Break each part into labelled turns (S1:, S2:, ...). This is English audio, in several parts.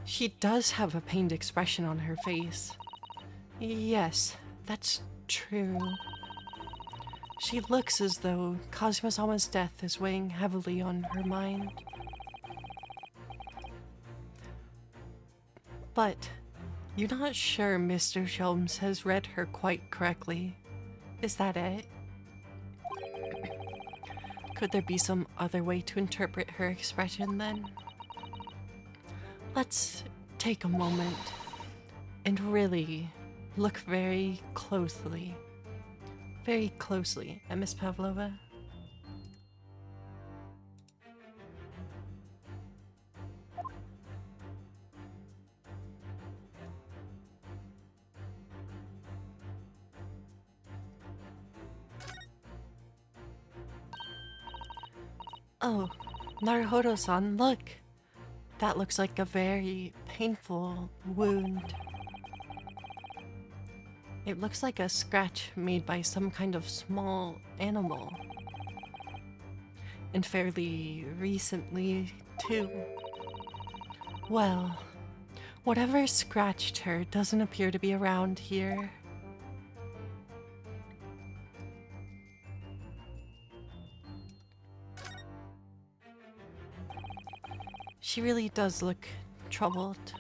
S1: She does have a pained expression on her face. Yes, that's true. She looks as though Kazumazama's death is weighing heavily on her mind. But you're not sure Mr. Sholmes has read her quite correctly. Is that it? Could there be some other way to interpret her expression then? Let's take a moment and really look very closely at Miss Pavlova. Oh, Naruhodo-san, look! That looks like a very painful wound. It looks like a scratch made by some kind of small animal. And fairly recently, too. Well, whatever scratched her doesn't appear to be around here. She really does look troubled.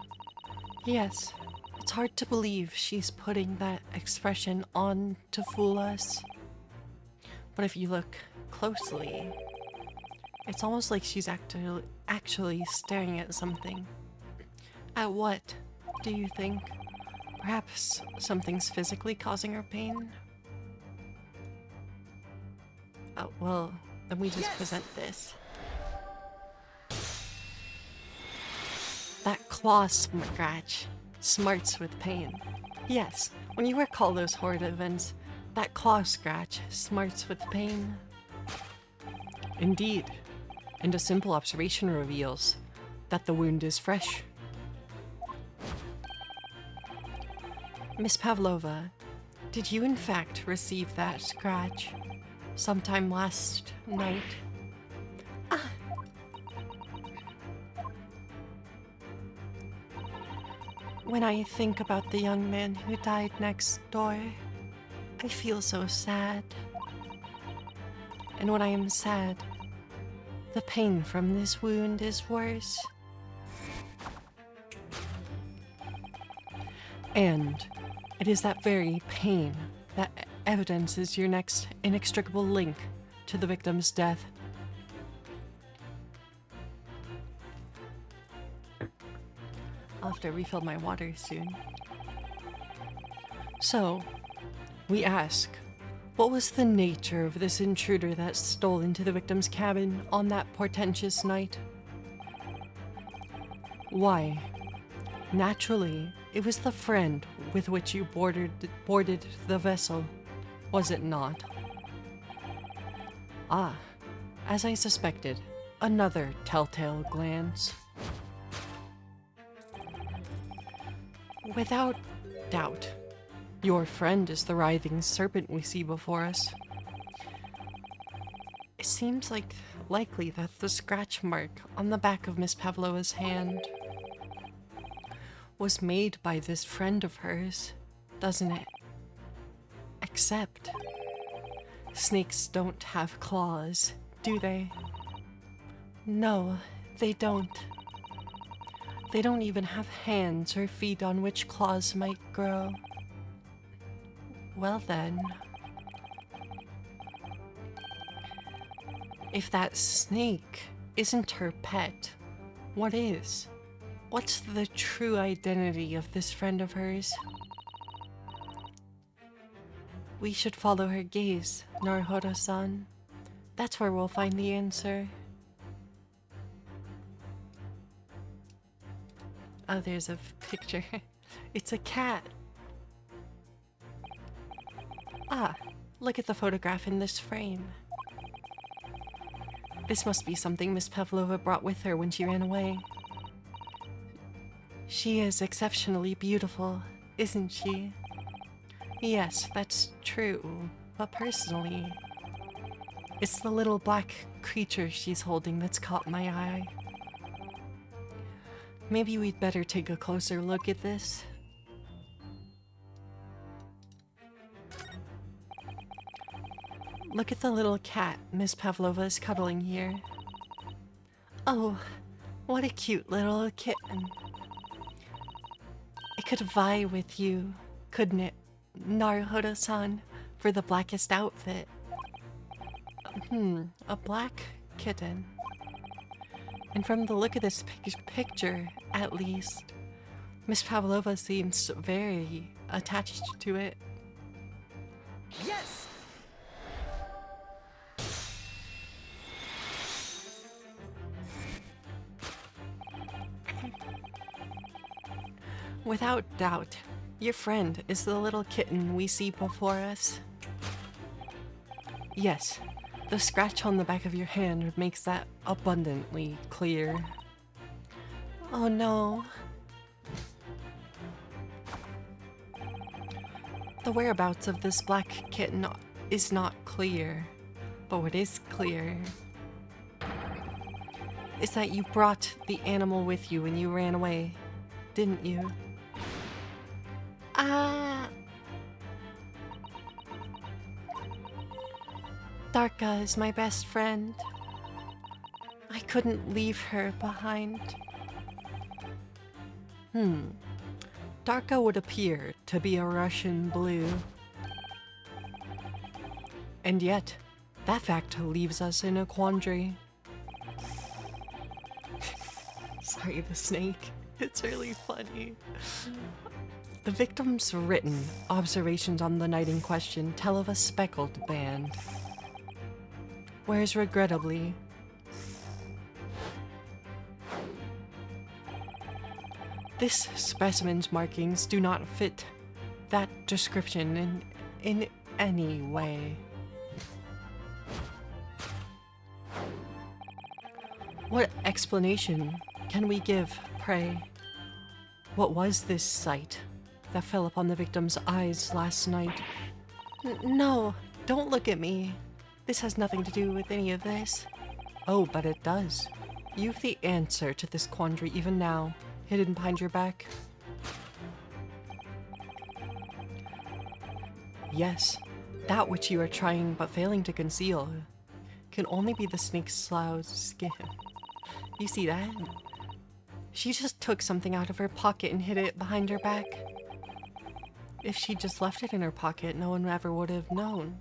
S1: Yes, it's hard to believe she's putting that expression on to fool us. But if you look closely, it's almost like she's actually staring at something. At what, do you think? Perhaps something's physically causing her pain? Oh, well, then we just present this. That claw scratch smarts with pain. Yes, when you recall those horrid events, that claw scratch smarts with pain. Indeed, and a simple observation reveals that the wound is fresh. Miss Pavlova, did you in fact receive that scratch sometime last night? When I think about the young man who died next door, I feel so sad. And when I am sad, the pain from this wound is worse. And it is that very pain that evidences your next inextricable link to the victim's death. I'll have to refill my water soon. So, we ask, what was the nature of this intruder that stole into the victim's cabin on that portentous night? Why, naturally, it was the friend with which you boarded the vessel, was it not? Ah, as I suspected, another telltale glance. Without doubt, your friend is the writhing serpent we see before us. It seems likely that the scratch mark on the back of Miss Pavlova's hand was made by this friend of hers, doesn't it? Except, snakes don't have claws, do they? No, they don't. They don't even have hands or feet on which claws might grow. Well then, if that snake isn't her pet, what is? What's the true identity of this friend of hers? We should follow her gaze, Naruhodo-san. That's where we'll find the answer. Oh, there's a picture. It's a cat. Ah, look at the photograph in this frame. This must be something Miss Pavlova brought with her when she ran away. She is exceptionally beautiful, isn't she? Yes, that's true, but personally, it's the little black creature she's holding that's caught my eye. Maybe we'd better take a closer look at this. Look at the little cat Miss Pavlova is cuddling here. Oh, what a cute little kitten. It could vie with you, couldn't it, Naruhodo-san, for the blackest outfit? A black kitten. And from the look of this picture, at least, Miss Pavlova seems very attached to it.
S2: Yes!
S1: Without doubt, your friend is the little kitten we see before us. Yes, the scratch on the back of your hand makes that abundantly clear. Oh no. The whereabouts of this black kitten is not clear, but what is clear is that you brought the animal with you when you ran away, didn't you? Darka is my best friend. I couldn't leave her behind. Darka would appear to be a Russian blue. And yet, that fact leaves us in a quandary. Sorry, the snake. It's really funny. The victim's written observations on the night in question tell of a speckled band. Whereas regrettably, this specimen's markings do not fit that description in any way. What explanation can we give, pray? What was this sight that fell upon the victim's eyes last night? No, don't look at me. This has nothing to do with any of this. Oh, but it does. You've the answer to this quandary even now, hidden behind your back. Yes, that which you are trying but failing to conceal can only be the snake's slough's skin. You see that? She just took something out of her pocket and hid it behind her back. If she just left it in her pocket, no one ever would have known.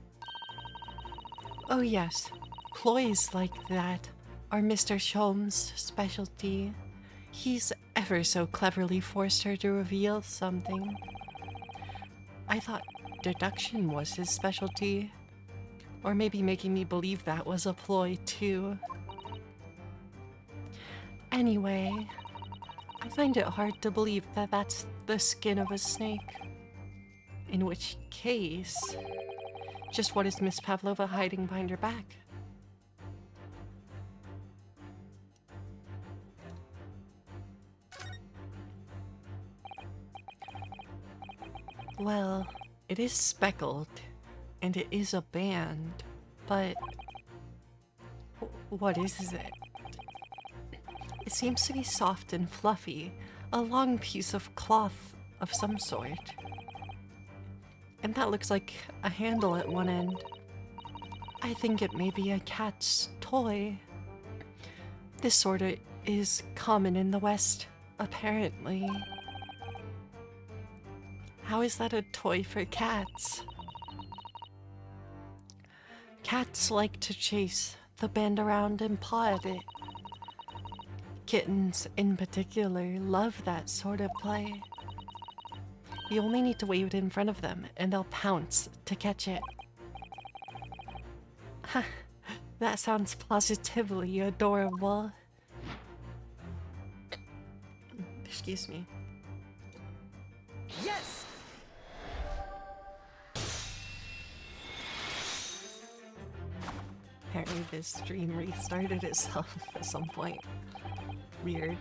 S1: Oh yes, ploys like that are Mr. Sholm's specialty. He's ever so cleverly forced her to reveal something. I thought deduction was his specialty. Or maybe making me believe that was a ploy too. Anyway, I find it hard to believe that that's the skin of a snake. In which case, just what is Miss Pavlova hiding behind her back? Well, it is speckled, and it is a band, but what is it? It seems to be soft and fluffy, a long piece of cloth of some sort. And that looks like a handle at one end. I think it may be a cat's toy. This sort of is common in the West, apparently. How is that a toy for cats? Cats like to chase the band around and paw at it. Kittens, in particular, love that sort of play. You only need to wave it in front of them, and they'll pounce to catch it. That sounds positively adorable. Excuse me.
S2: Yes!
S1: Apparently this stream restarted itself at some point. Weird.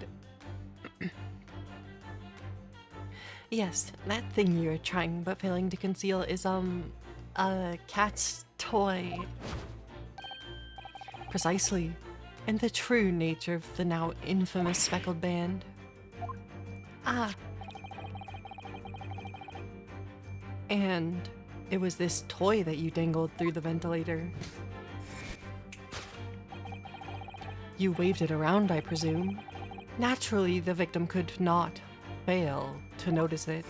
S1: Yes, that thing you're trying but failing to conceal is, a cat's toy. Precisely. And the true nature of the now infamous speckled band. Ah, and it was this toy that you dangled through the ventilator. You waved it around, I presume. Naturally, the victim could not fail to notice it.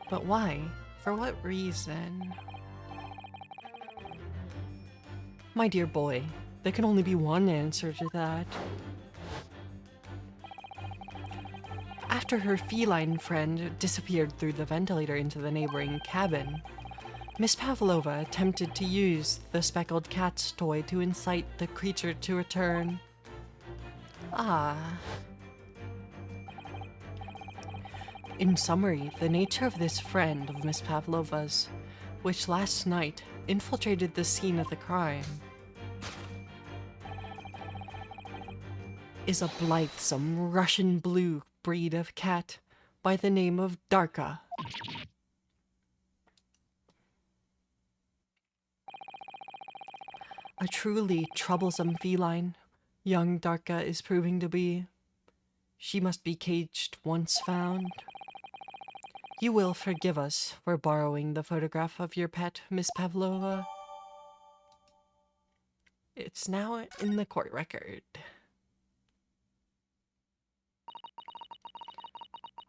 S1: But why? For what reason? My dear boy, there can only be one answer to that. After her feline friend disappeared through the ventilator into the neighboring cabin, Miss Pavlova attempted to use the speckled cat's toy to incite the creature to return. Ah. In summary, the nature of this friend of Miss Pavlova's, which last night infiltrated the scene of the crime, is a blithesome Russian blue breed of cat by the name of Darka. A truly troublesome feline, young Darka is proving to be. She must be caged once found. You will forgive us for borrowing the photograph of your pet, Miss Pavlova. It's now in the court record.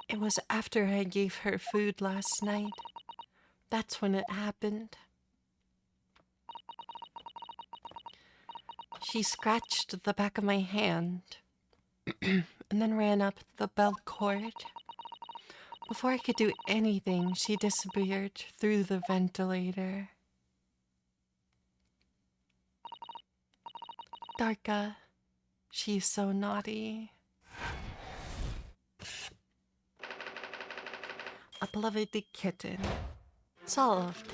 S1: It was after I gave her food last night. That's when it happened. She scratched the back of my hand and then ran up the belt cord. Before I could do anything, she disappeared through the ventilator. Darka, she's so naughty. A beloved kitten. Solved.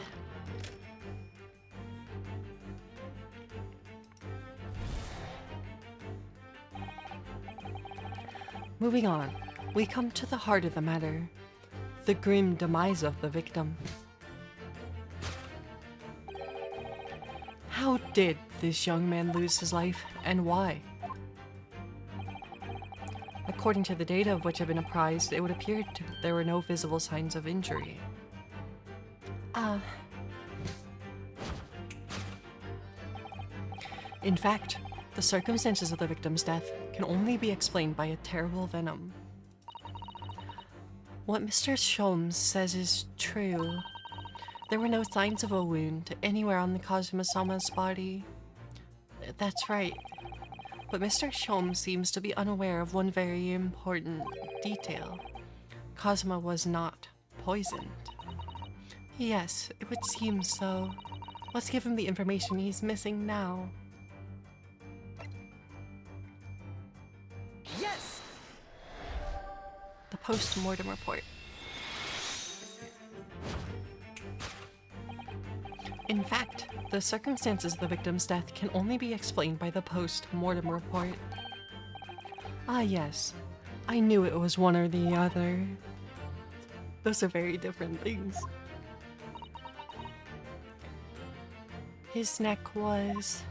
S1: Moving on, we come to the heart of the matter. The grim demise of the victim. How did this young man lose his life, and why? According to the data of which I've been apprised, it would appear there were no visible signs of injury. In fact, the circumstances of the victim's death can only be explained by a terrible venom. What Mr. Sholmes says is true. There were no signs of a wound anywhere on the Kazuma-sama's body. That's right. But Mr. Sholmes seems to be unaware of one very important detail. Kazuma was not poisoned. Yes, it would seem so. Let's give him the information he's missing now.
S2: Yes!
S1: The post-mortem report. In fact, the circumstances of the victim's death can only be explained by the post-mortem report. Ah yes, I knew it was one or the other. Those are very different things. His neck was...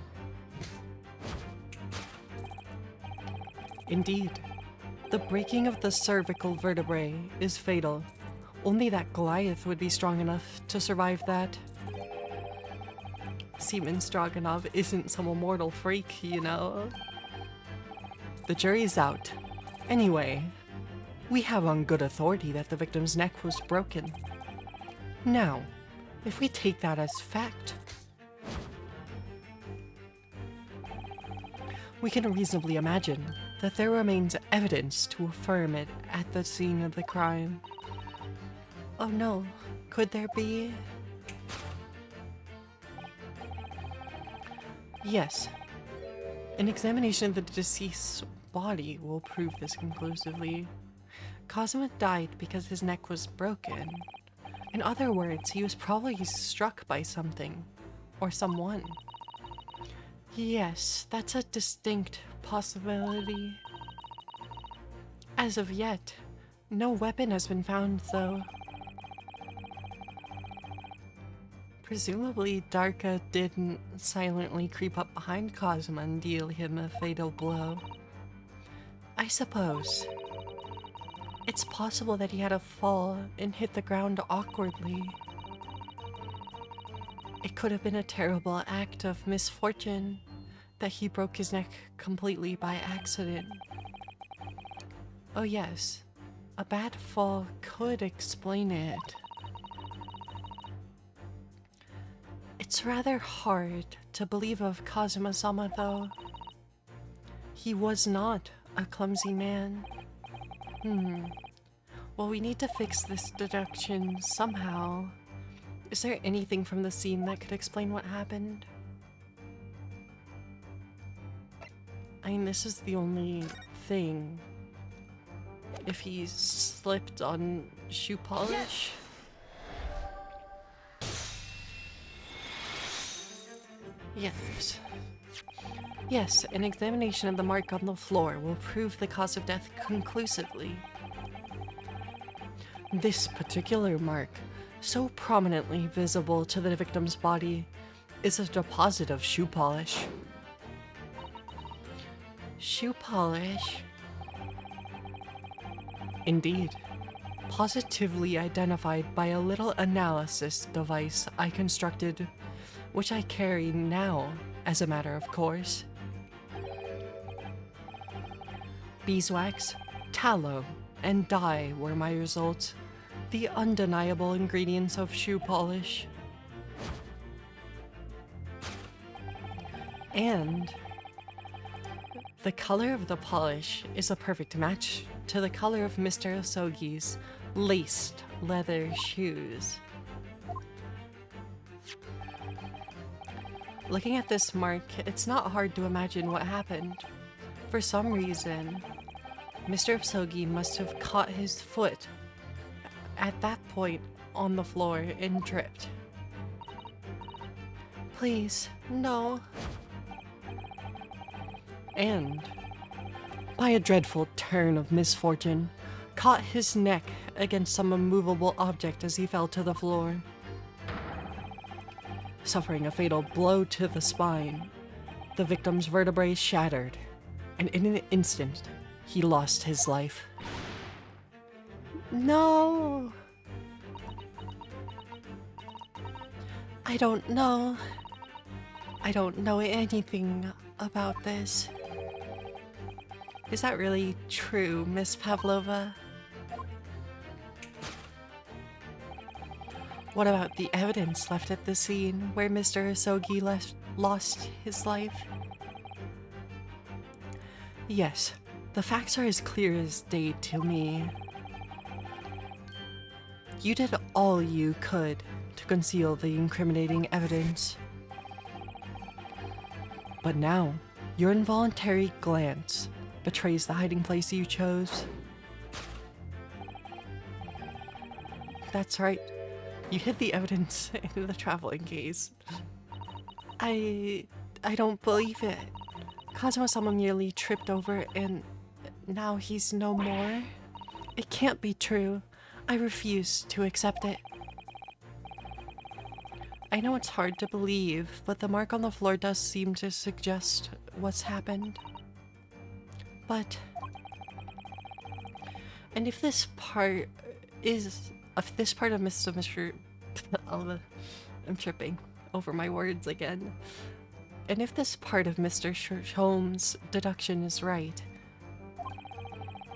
S1: Indeed, the breaking of the cervical vertebrae is fatal. Only that Goliath would be strong enough to survive that. Seaman Stroganoff isn't some immortal freak, you know. The jury's out. Anyway, we have on good authority that the victim's neck was broken. Now, if we take that as fact, we can reasonably imagine that there remains evidence to affirm it at the scene of the crime. Oh no, could there be? Yes. An examination of the deceased's body will prove this conclusively. Kazuma died because his neck was broken. In other words, he was probably struck by something or someone. Yes, that's a distinct possibility. As of yet, no weapon has been found, though. Presumably, Darka didn't silently creep up behind Kazuma and deal him a fatal blow. I suppose. It's possible that he had a fall and hit the ground awkwardly. It could have been a terrible act of misfortune that he broke his neck completely by accident. Oh yes, a bad fall could explain it. It's rather hard to believe of Kazuma-sama though. He was not a clumsy man. Well, we need to fix this deduction somehow. Is there anything from the scene that could explain what happened? I mean, this is the only thing. If he slipped on shoe polish? Yes. Yes, an examination of the mark on the floor will prove the cause of death conclusively. This particular mark, so prominently visible to the victim's body, is a deposit of shoe polish. Shoe polish? Indeed. Positively identified by a little analysis device I constructed, which I carry now, as a matter of course. Beeswax, tallow, and dye were my results, the undeniable ingredients of shoe polish. And the color of the polish is a perfect match to the color of Mr. Osogi's laced leather shoes. Looking at this mark, it's not hard to imagine what happened. For some reason, Mr. Osogi must have caught his foot at that point on the floor and tripped. Please, no. And, by a dreadful turn of misfortune, caught his neck against some immovable object as he fell to the floor, suffering a fatal blow to the spine. The victim's vertebrae shattered, and in an instant, he lost his life. No! I don't know. I don't know anything about this. Is that really true, Miss Pavlova? What about the evidence left at the scene where Mr. Osogi lost his life? Yes, the facts are as clear as day to me. You did all you could to conceal the incriminating evidence. But now, your involuntary glance betrays the hiding place you chose. That's right. You hid the evidence in the traveling case. I don't believe it. Kazuma-sama merely tripped over and now he's no more? It can't be true. I refuse to accept it. I know it's hard to believe, but the mark on the floor does seem to suggest what's happened. But... and if this part of Mr. I'm tripping over my words again. And if this part of Mr. Holmes' deduction is right,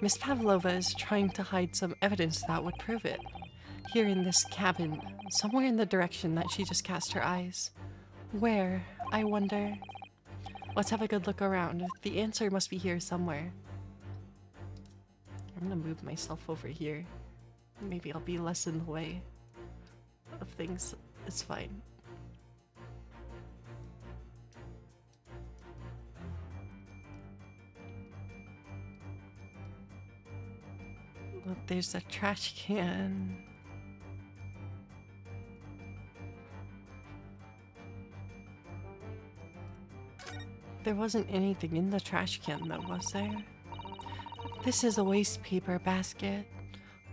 S1: Miss Pavlova is trying to hide some evidence that would prove it. Here in this cabin, somewhere in the direction that she just cast her eyes. Where, I wonder? Let's have a good look around. The answer must be here somewhere. I'm gonna move myself over here. Maybe I'll be less in the way of things. It's fine. Look, there's a trash can. There wasn't anything in the trash can though, was there? This is a waste paper basket.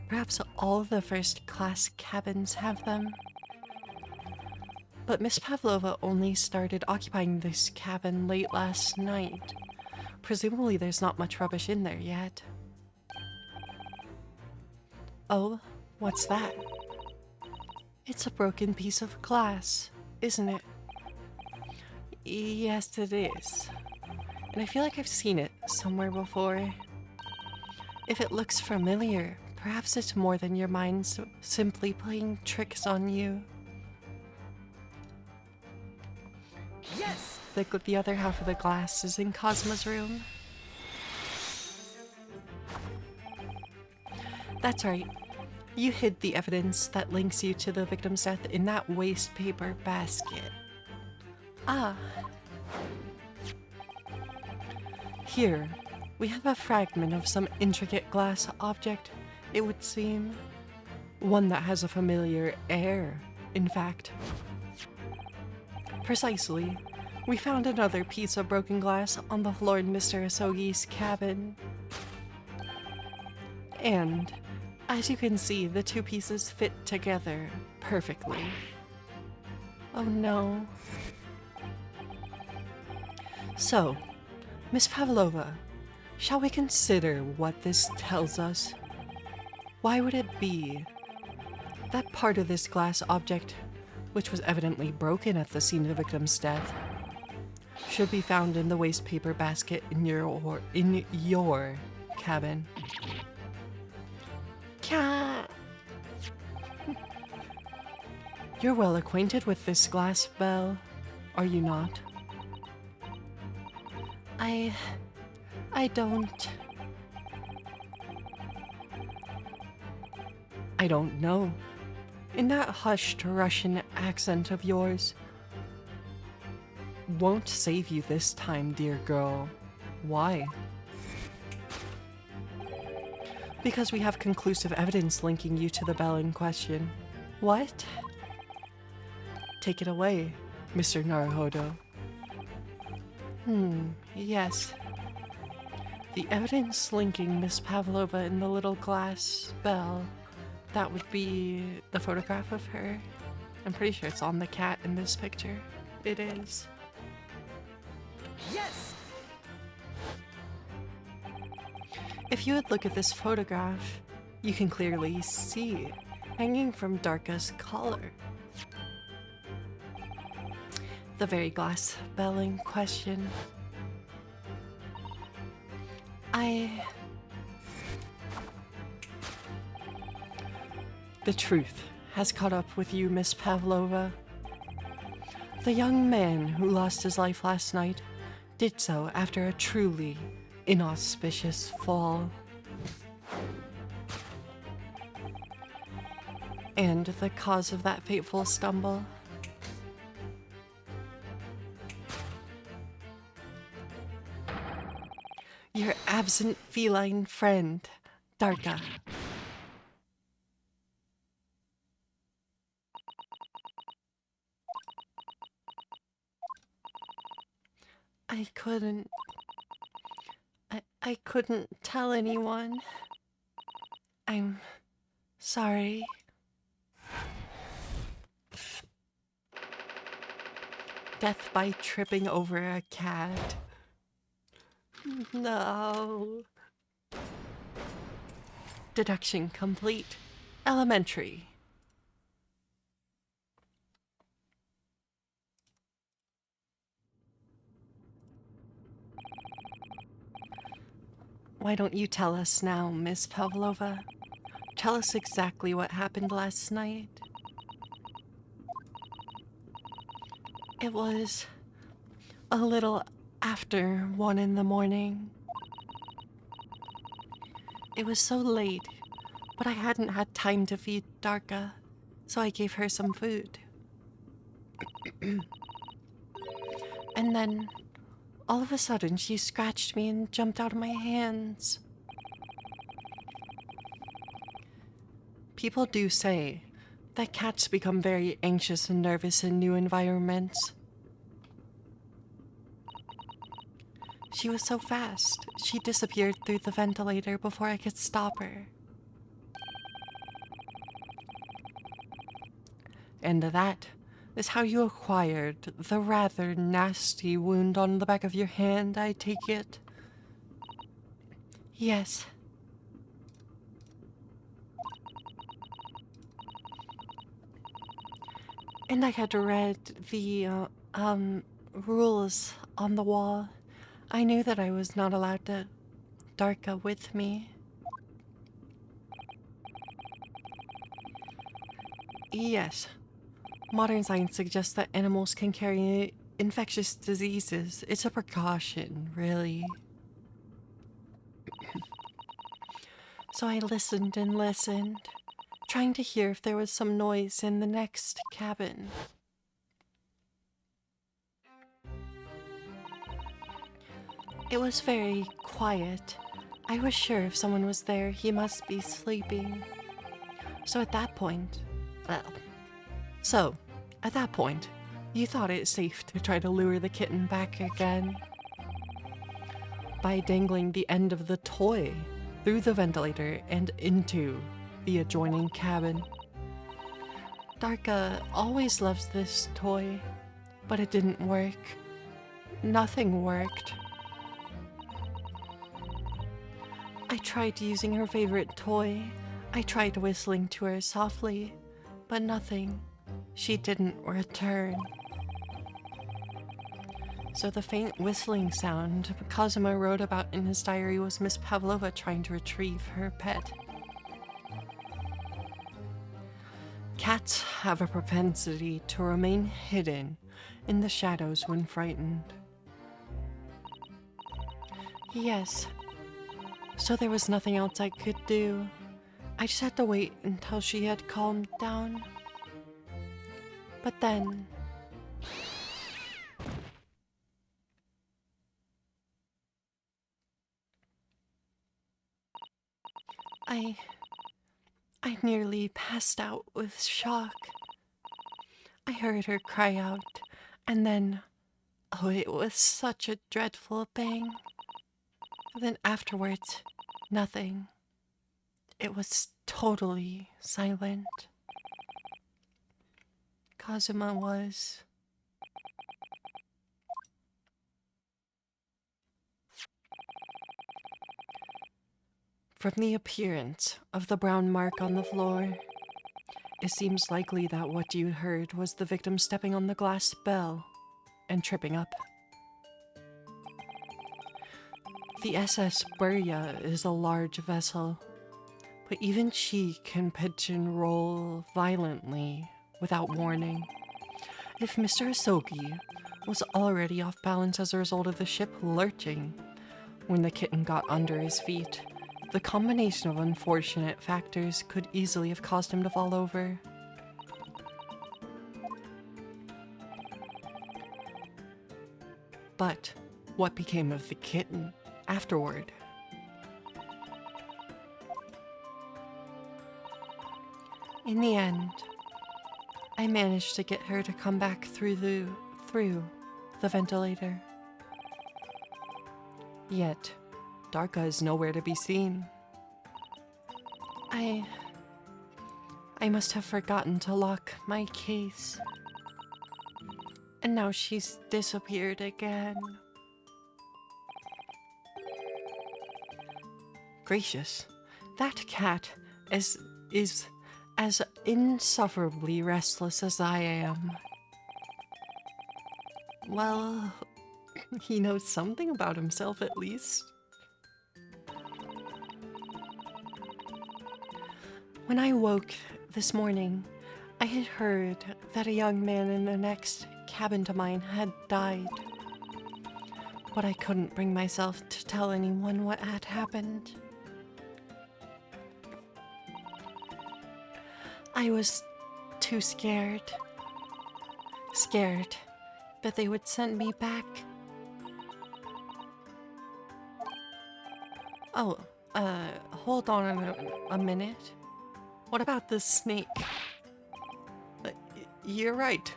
S1: Perhaps all the first-class cabins have them. But Miss Pavlova only started occupying this cabin late last night. Presumably there's not much rubbish in there yet. Oh, what's that? It's a broken piece of glass, isn't it? Yes, it is. And I feel like I've seen it somewhere before. If it looks familiar, perhaps it's more than your mind's simply playing tricks on you.
S2: Yes!
S1: The other half of the glass is in Cosmo's room. That's right. You hid the evidence that links you to the victim's death in that waste paper basket. Ah. Here, we have a fragment of some intricate glass object, it would seem. One that has a familiar air, in fact. Precisely. We found another piece of broken glass on the floor in Mr. Asogi's cabin. And, as you can see, the two pieces fit together perfectly. Oh no. So, Miss Pavlova, shall we consider what this tells us? Why would it be that part of this glass object, which was evidently broken at the scene of the victim's death, should be found in the waste paper basket in your cabin? Cat. You're well acquainted with this glass, Belle, are you not? I don't know. In that hushed Russian accent of yours. Won't save you this time, dear girl. Why? Because we have conclusive evidence linking you to the Belle in question. What? Take it away, Mr. Naruhodo. Yes. The evidence linking Miss Pavlova and the little glass Belle, that would be the photograph of her. I'm pretty sure it's on the cat in this picture. It is.
S2: Yes!
S1: If you would look at this photograph, you can clearly see hanging from Darka's collar the very glass Belle in question. The truth has caught up with you, Miss Pavlova. The young man who lost his life last night did so after a truly inauspicious fall. And the cause of that fateful stumble? Your absent feline friend, Darka. I couldn't tell anyone. I'm sorry. Death by tripping over a cat. No. Deduction complete. Elementary. Why don't you tell us now, Miss Pavlova? Tell us exactly what happened last night. It was a little after 1 in the morning. It was so late, but I hadn't had time to feed Darka, so I gave her some food. And then, all of a sudden, she scratched me and jumped out of my hands. People do say that cats become very anxious and nervous in new environments. She was so fast, she disappeared through the ventilator before I could stop her. And that is how you acquired the rather nasty wound on the back of your hand, I take it? Yes. And I had read the rules on the wall. I knew that I was not allowed to Darka with me. Yes, modern science suggests that animals can carry infectious diseases. It's a precaution, really. So I listened and listened, trying to hear if there was some noise in the next cabin. It was very quiet. I was sure if someone was there, he must be sleeping. So at that point, well, so at that point, you thought it safe to try to lure the kitten back again by dangling the end of the toy through the ventilator and into the adjoining cabin. Darka always loves this toy, but it didn't work. Nothing worked. I tried using her favorite toy. I tried whistling to her softly, but nothing. She didn't return. So the faint whistling sound Kazuma wrote about in his diary was Miss Pavlova trying to retrieve her pet. Cats have a propensity to remain hidden in the shadows when frightened. Yes, so there was nothing else I could do. I just had to wait until she had calmed down. But then... I nearly passed out with shock. I heard her cry out, and then, oh, it was such a dreadful bang. Then afterwards, nothing. It was totally silent. Kazuma was. From the appearance of the brown mark on the floor, it seems likely that what you heard was the victim stepping on the glass bell and tripping up. The SS Burya is a large vessel, but even she can pitch and roll violently without warning. If Mr. Asogi was already off balance as a result of the ship lurching when the kitten got under his feet, the combination of unfortunate factors could easily have caused him to fall over. But what became of the kitten afterward? In the end, I managed to get her to come back through the ventilator. Yet, Darka is nowhere to be seen. I must have forgotten to lock my case. And now she's disappeared again. Gracious, that cat is as insufferably restless as I am. Well, he knows something about himself at least. When I woke this morning, I had heard that a young man in the next cabin to mine had died. But I couldn't bring myself to tell anyone what had happened. I was too scared. Scared that they would send me back. Oh, hold on a minute. What about the snake? You're right.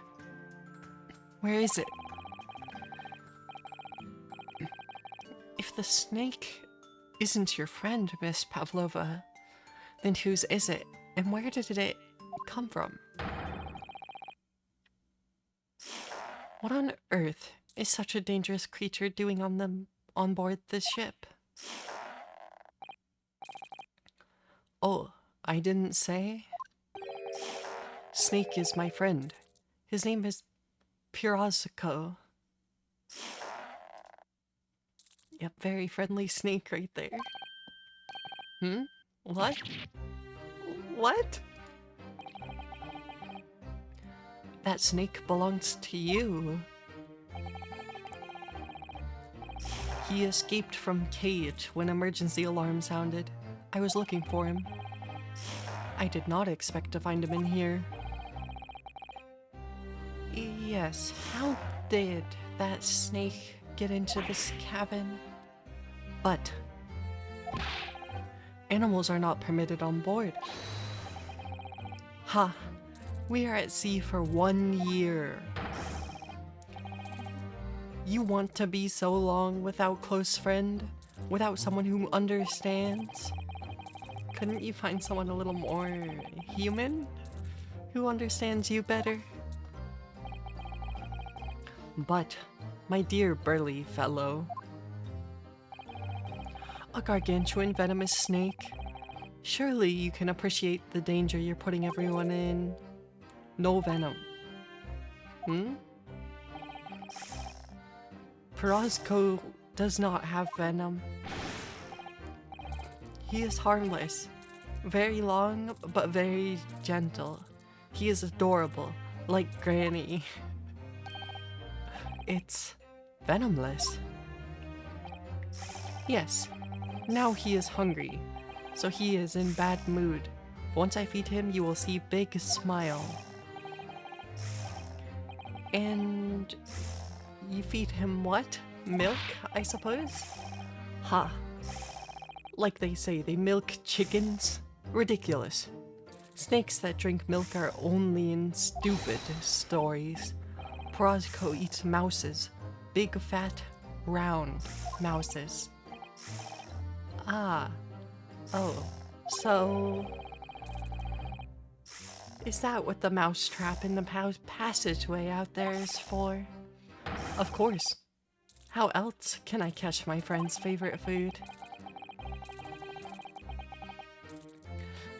S1: Where is it? If the snake isn't your friend, Miss Pavlova, then whose is it, and where did it come from? What on earth is such a dangerous creature doing on board this ship? Oh, I didn't say? Snake is my friend. His name is Pirozako. Yep, very friendly snake right there. Hmm? What? What? That snake belongs to you. He escaped from cage when emergency alarm sounded. I was looking for him. I did not expect to find him in here. Yes, how did that snake get into this cabin? But animals are not permitted on board. Ha! We are at sea for 1 year. You want to be so long without close friend? Without someone who understands? Couldn't you find someone a little more human? Who understands you better? But, my dear burly fellow, a gargantuan venomous snake? Surely you can appreciate the danger you're putting everyone in. No venom. Hmm? Pirozko does not have venom. He is harmless. Very long, but very gentle. He is adorable, like Granny. It's venomless. Yes, now he is hungry, so he is in bad mood. Once I feed him, you will see big smile. And you feed him what? Milk, I suppose? Ha. Like they say, they milk chickens? Ridiculous. Snakes that drink milk are only in stupid stories. Pirozko eats mouses. Big, fat, round mouses. Ah. Oh. So... is that what the mousetrap in the passageway out there is for? Of course. How else can I catch my friend's favorite food?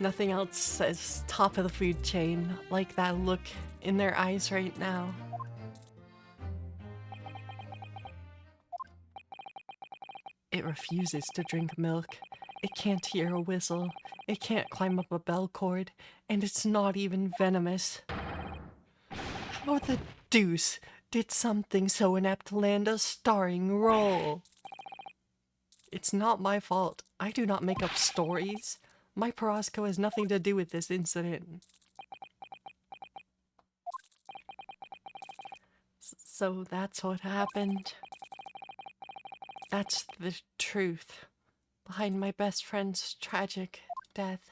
S1: Nothing else says top of the food chain like that look in their eyes right now. It refuses to drink milk. It can't hear a whistle. It can't climb up a bell cord. And it's not even venomous. How the deuce did something so inept land a starring role? It's not my fault. I do not make up stories. My Pirozko has nothing to do with this incident. So that's what happened. That's the truth behind my best friend's tragic death.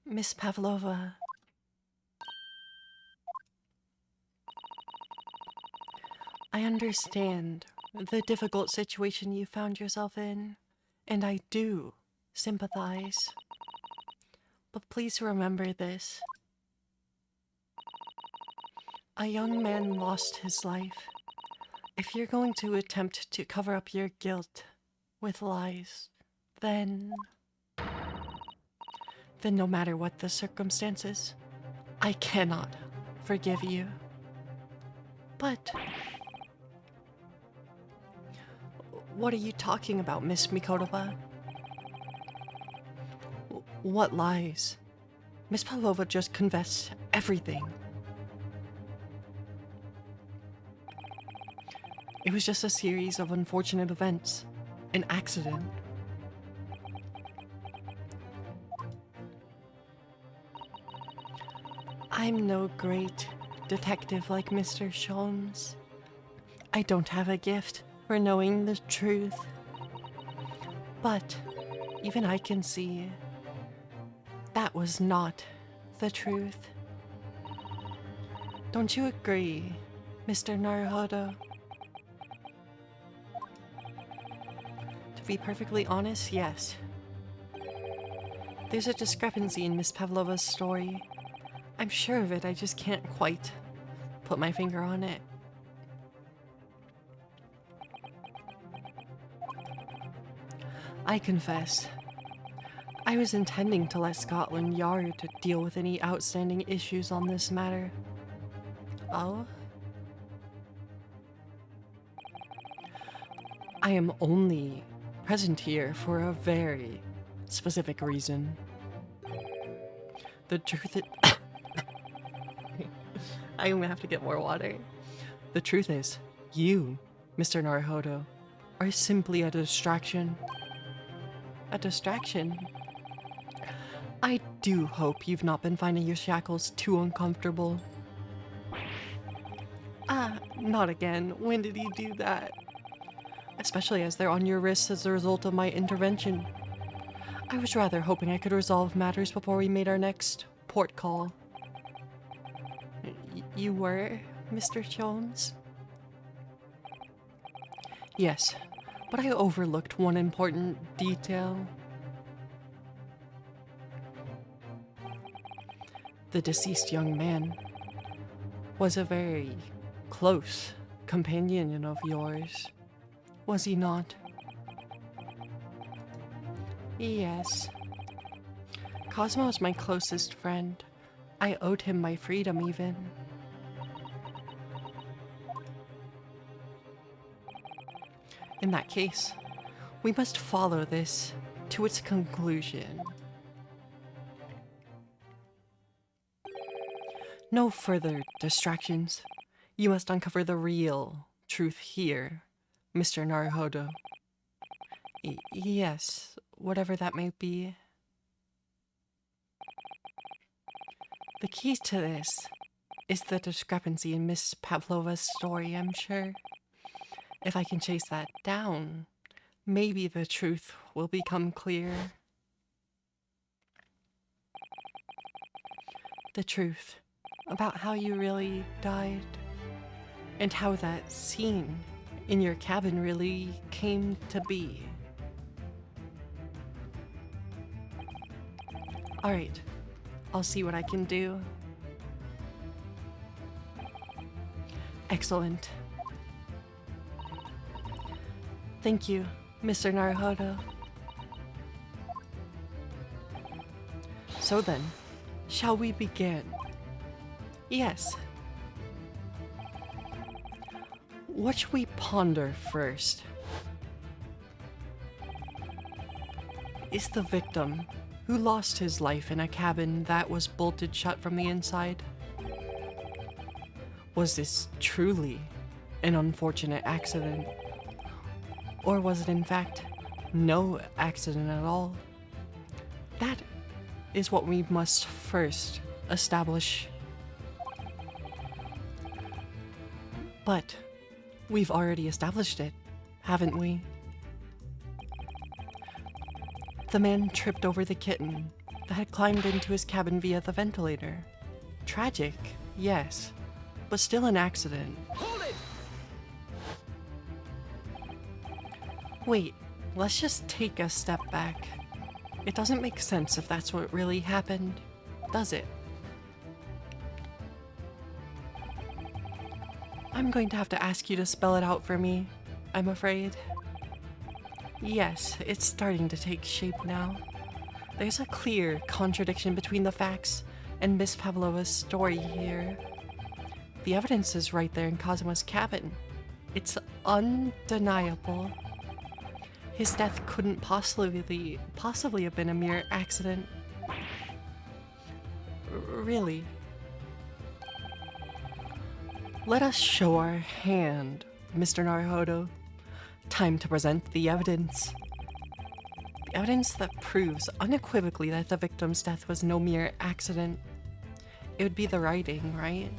S1: Miss Pavlova. I understand the difficult situation you found yourself in, and I do sympathize. But please remember this. A young man lost his life. If you're going to attempt to cover up your guilt with lies, then no matter what the circumstances, I cannot forgive you. But what are you talking about, Miss Mikodova? What lies? Miss Pavlova just confessed everything. It was just a series of unfortunate events. An accident. I'm no great detective like Mr. Sholmes. I don't have a gift for knowing the truth. But even I can see that was not the truth. Don't you agree, Mr. Naruhodo? To be perfectly honest, yes. There's a discrepancy in Miss Pavlova's story. I'm sure of it, I just can't quite put my finger on it. I confess, I was intending to let Scotland Yard deal with any outstanding issues on this matter. Oh? I am only present here for a very specific reason. The truth is... I'm gonna have to get more water. The truth is, you, Mr. Naruhodo, are simply a distraction. A distraction? I do hope you've not been finding your shackles too uncomfortable. Ah, not again. When did he do that? Especially as they're on your wrists as a result of my intervention. I was rather hoping I could resolve matters before we made our next port call. You were, Mr. Jones? Yes, but I overlooked one important detail. The deceased young man was a very close companion of yours, was he not? Yes. Cosmo is my closest friend. I owed him my freedom, even. In that case, we must follow this to its conclusion. No further distractions. You must uncover the real truth here, Mr. Naruhodo. Yes, whatever that may be. The key to this is the discrepancy in Miss Pavlova's story, I'm sure. If I can chase that down, maybe the truth will become clear. The truth about how you really died, and how that scene in your cabin really came to be. Alright, I'll see what I can do. Excellent. Thank you, Mr. Naruhodo. So then, shall we begin? Yes. What should we ponder first? Is the victim who lost his life in a cabin that was bolted shut from the inside? Was this truly an unfortunate accident? Or was it in fact no accident at all? That is what we must first establish. But we've already established it, haven't we? The man tripped over the kitten that had climbed into his cabin via the ventilator. Tragic, yes, but still an accident.
S2: Hold it!
S1: Wait, let's just take a step back. It doesn't make sense if that's what really happened, does it? I'm going to have to ask you to spell it out for me, I'm afraid. Yes, it's starting to take shape now. There's a clear contradiction between the facts and Miss Pavlova's story here. The evidence is right there in Cosmo's cabin. It's undeniable. His death couldn't possibly have been a mere accident. Really. Let us show our hand, Mr. Naruhodo. Time to present the evidence. The evidence that proves unequivocally that the victim's death was no mere accident. It would be the writing, right?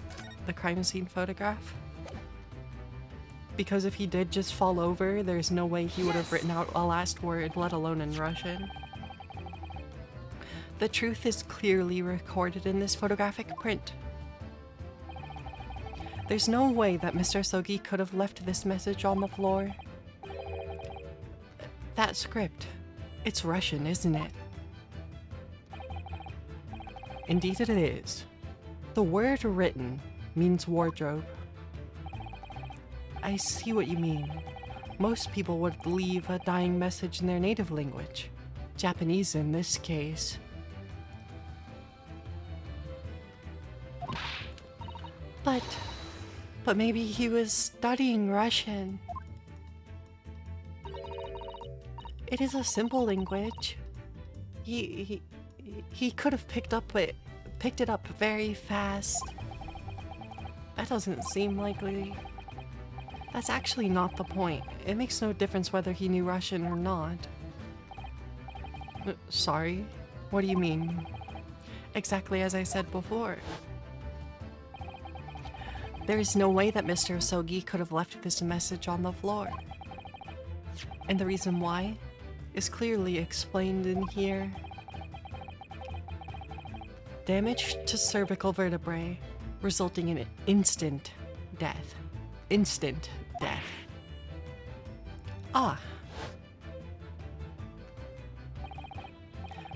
S1: The crime scene photograph? Because if he did just fall over, there's no way he would have written out a last word, let alone in Russian. The truth is clearly recorded in this photographic print. There's no way that Mr. Sogi could have left this message on the floor. That script, it's Russian, isn't it? Indeed it is. The word written means wardrobe. I see what you mean. Most people would leave a dying message in their native language. Japanese in this case. But maybe he was studying Russian. It is a simple language. He could have picked it up very fast. That doesn't seem likely. That's actually not the point. It makes no difference whether he knew Russian or not. Sorry? What do you mean? Exactly as I said before. There is no way that Mr. Asogi could have left this message on the floor. And the reason why is clearly explained in here. Damage to cervical vertebrae, resulting in instant death. Instant death. Ah.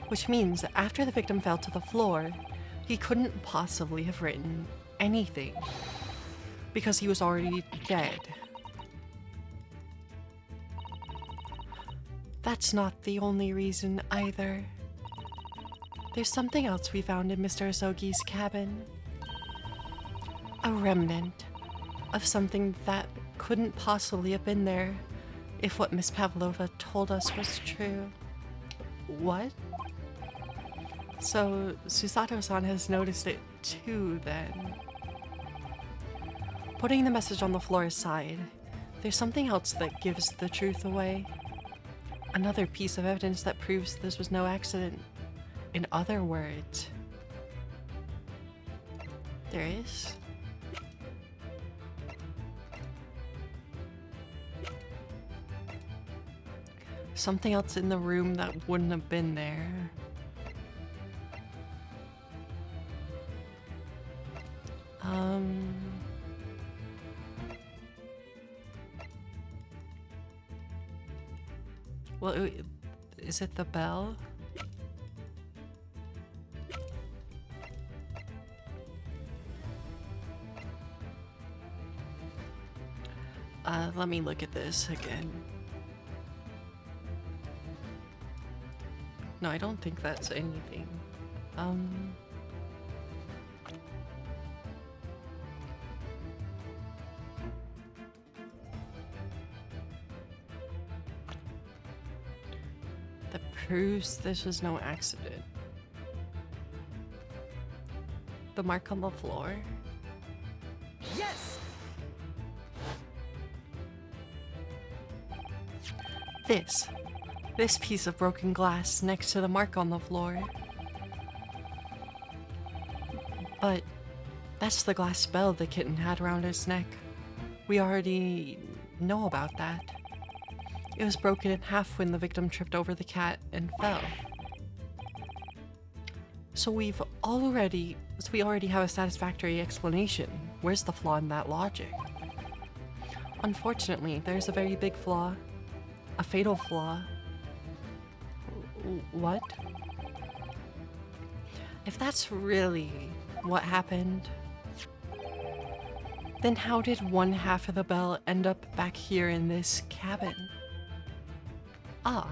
S1: Which means after the victim fell to the floor, he couldn't possibly have written anything because he was already dead. That's not the only reason either. There's something else we found in Mr. Asogi's cabin. A remnant of something that couldn't possibly have been there if what Miss Pavlova told us was true. What? So Susato-san has noticed it too, then. Putting the message on the floor aside, there's something else that gives the truth away. Another piece of evidence that proves this was no accident. In other words, there is. Something else in the room that wouldn't have been there. Well, is it the bell? Let me look at this again. No, I don't think that's anything. That proves this was no accident. The mark on the floor.
S2: Yes!
S1: This piece of broken glass next to the mark on the floor. But that's the glass bell the kitten had around his neck. We already know about that. It was broken in half when the victim tripped over the cat and fell. So we already have a satisfactory explanation. Where's the flaw in that logic? Unfortunately, there's a very big flaw. A fatal flaw. What? If that's really what happened, then how did one half of the bell end up back here in this cabin? Ah.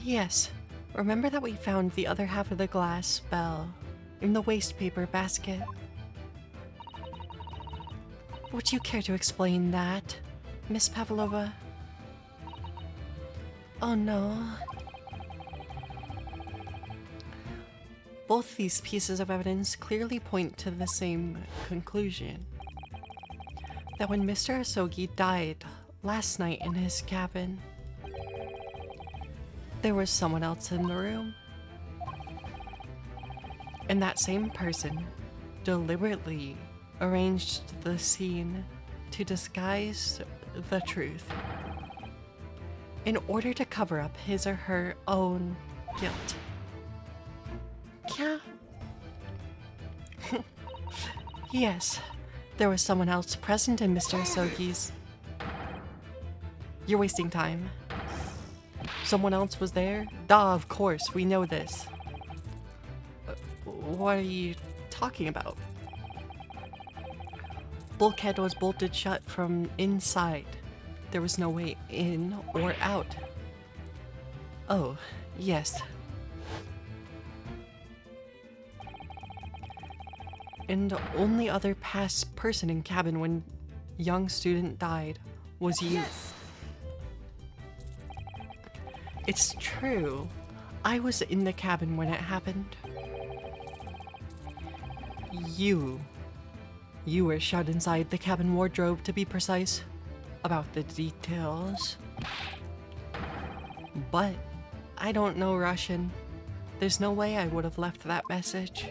S1: Yes. Remember that we found the other half of the glass bell in the waste paper basket? Would you care to explain that, Miss Pavlova? Oh no. Both these pieces of evidence clearly point to the same conclusion. That when Mr. Asogi died last night in his cabin, there was someone else in the room. And that same person deliberately arranged the scene to disguise the truth in order to cover up his or her own guilt. Yeah. Yes, there was someone else present in Mr. Asogi's. You're wasting time. Someone else was there? Duh, of course, we know this. What are you talking about? Bulkhead was bolted shut from inside. There was no way in or out. Oh, yes. And the only other past person in cabin when young student died was you.
S2: Yes!
S1: It's true. I was in the cabin when it happened. You were shut inside the cabin wardrobe, to be precise, about the details. But I don't know Russian. There's no way I would have left that message.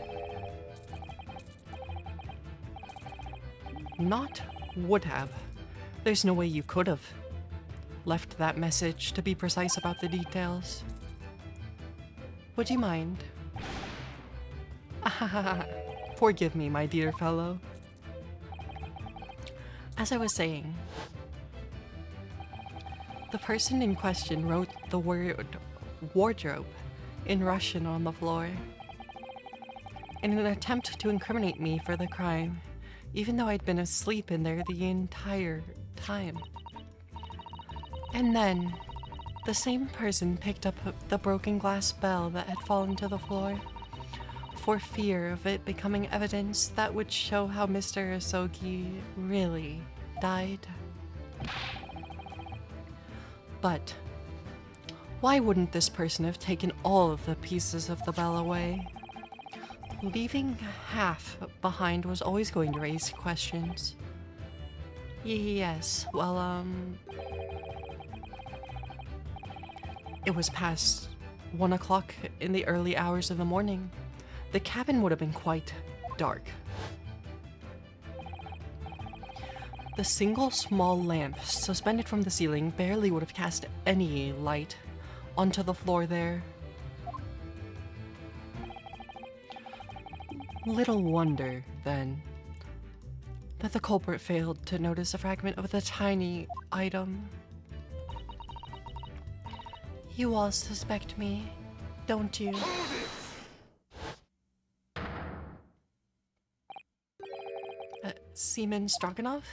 S1: Not would have. There's no way you could have left that message, to be precise about the details. Would you mind? Forgive me, my dear fellow. As I was saying, the person in question wrote the word wardrobe in Russian on the floor in an attempt to incriminate me for the crime, even though I'd been asleep in there the entire time. And then, the same person picked up the broken glass bell that had fallen to the floor for fear of it becoming evidence that would show how Mr. Asogi really died. But why wouldn't this person have taken all of the pieces of the bell away? Leaving half behind was always going to raise questions. Yes, well, it was past 1 o'clock in the early hours of the morning. The cabin would have been quite dark. The single small lamp suspended from the ceiling barely would have cast any light onto the floor there. Little wonder, then, that the culprit failed to notice a fragment of the tiny item. You all suspect me, don't you? Seaman Stroganoff?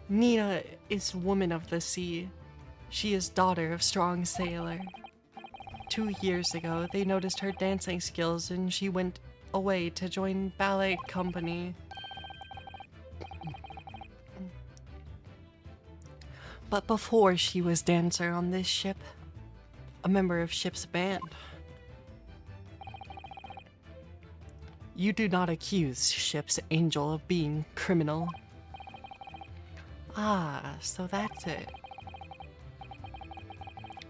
S1: Nina is woman of the sea. She is daughter of strong sailor. 2 years ago, they noticed her dancing skills and she went away to join ballet company. But before she was dancer on this ship, a member of ship's band. You do not accuse ship's angel of being criminal. Ah, so that's it.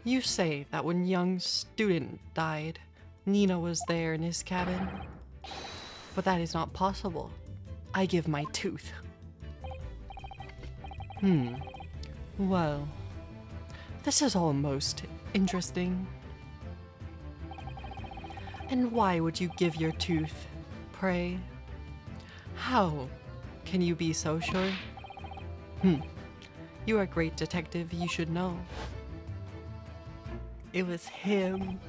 S1: You say that when young student died, Nina was there in his cabin. But that is not possible. I give my tooth. Well, this is all most interesting. And why would you give your tooth, pray? How can you be so sure? You are a great detective, you should know. It was him.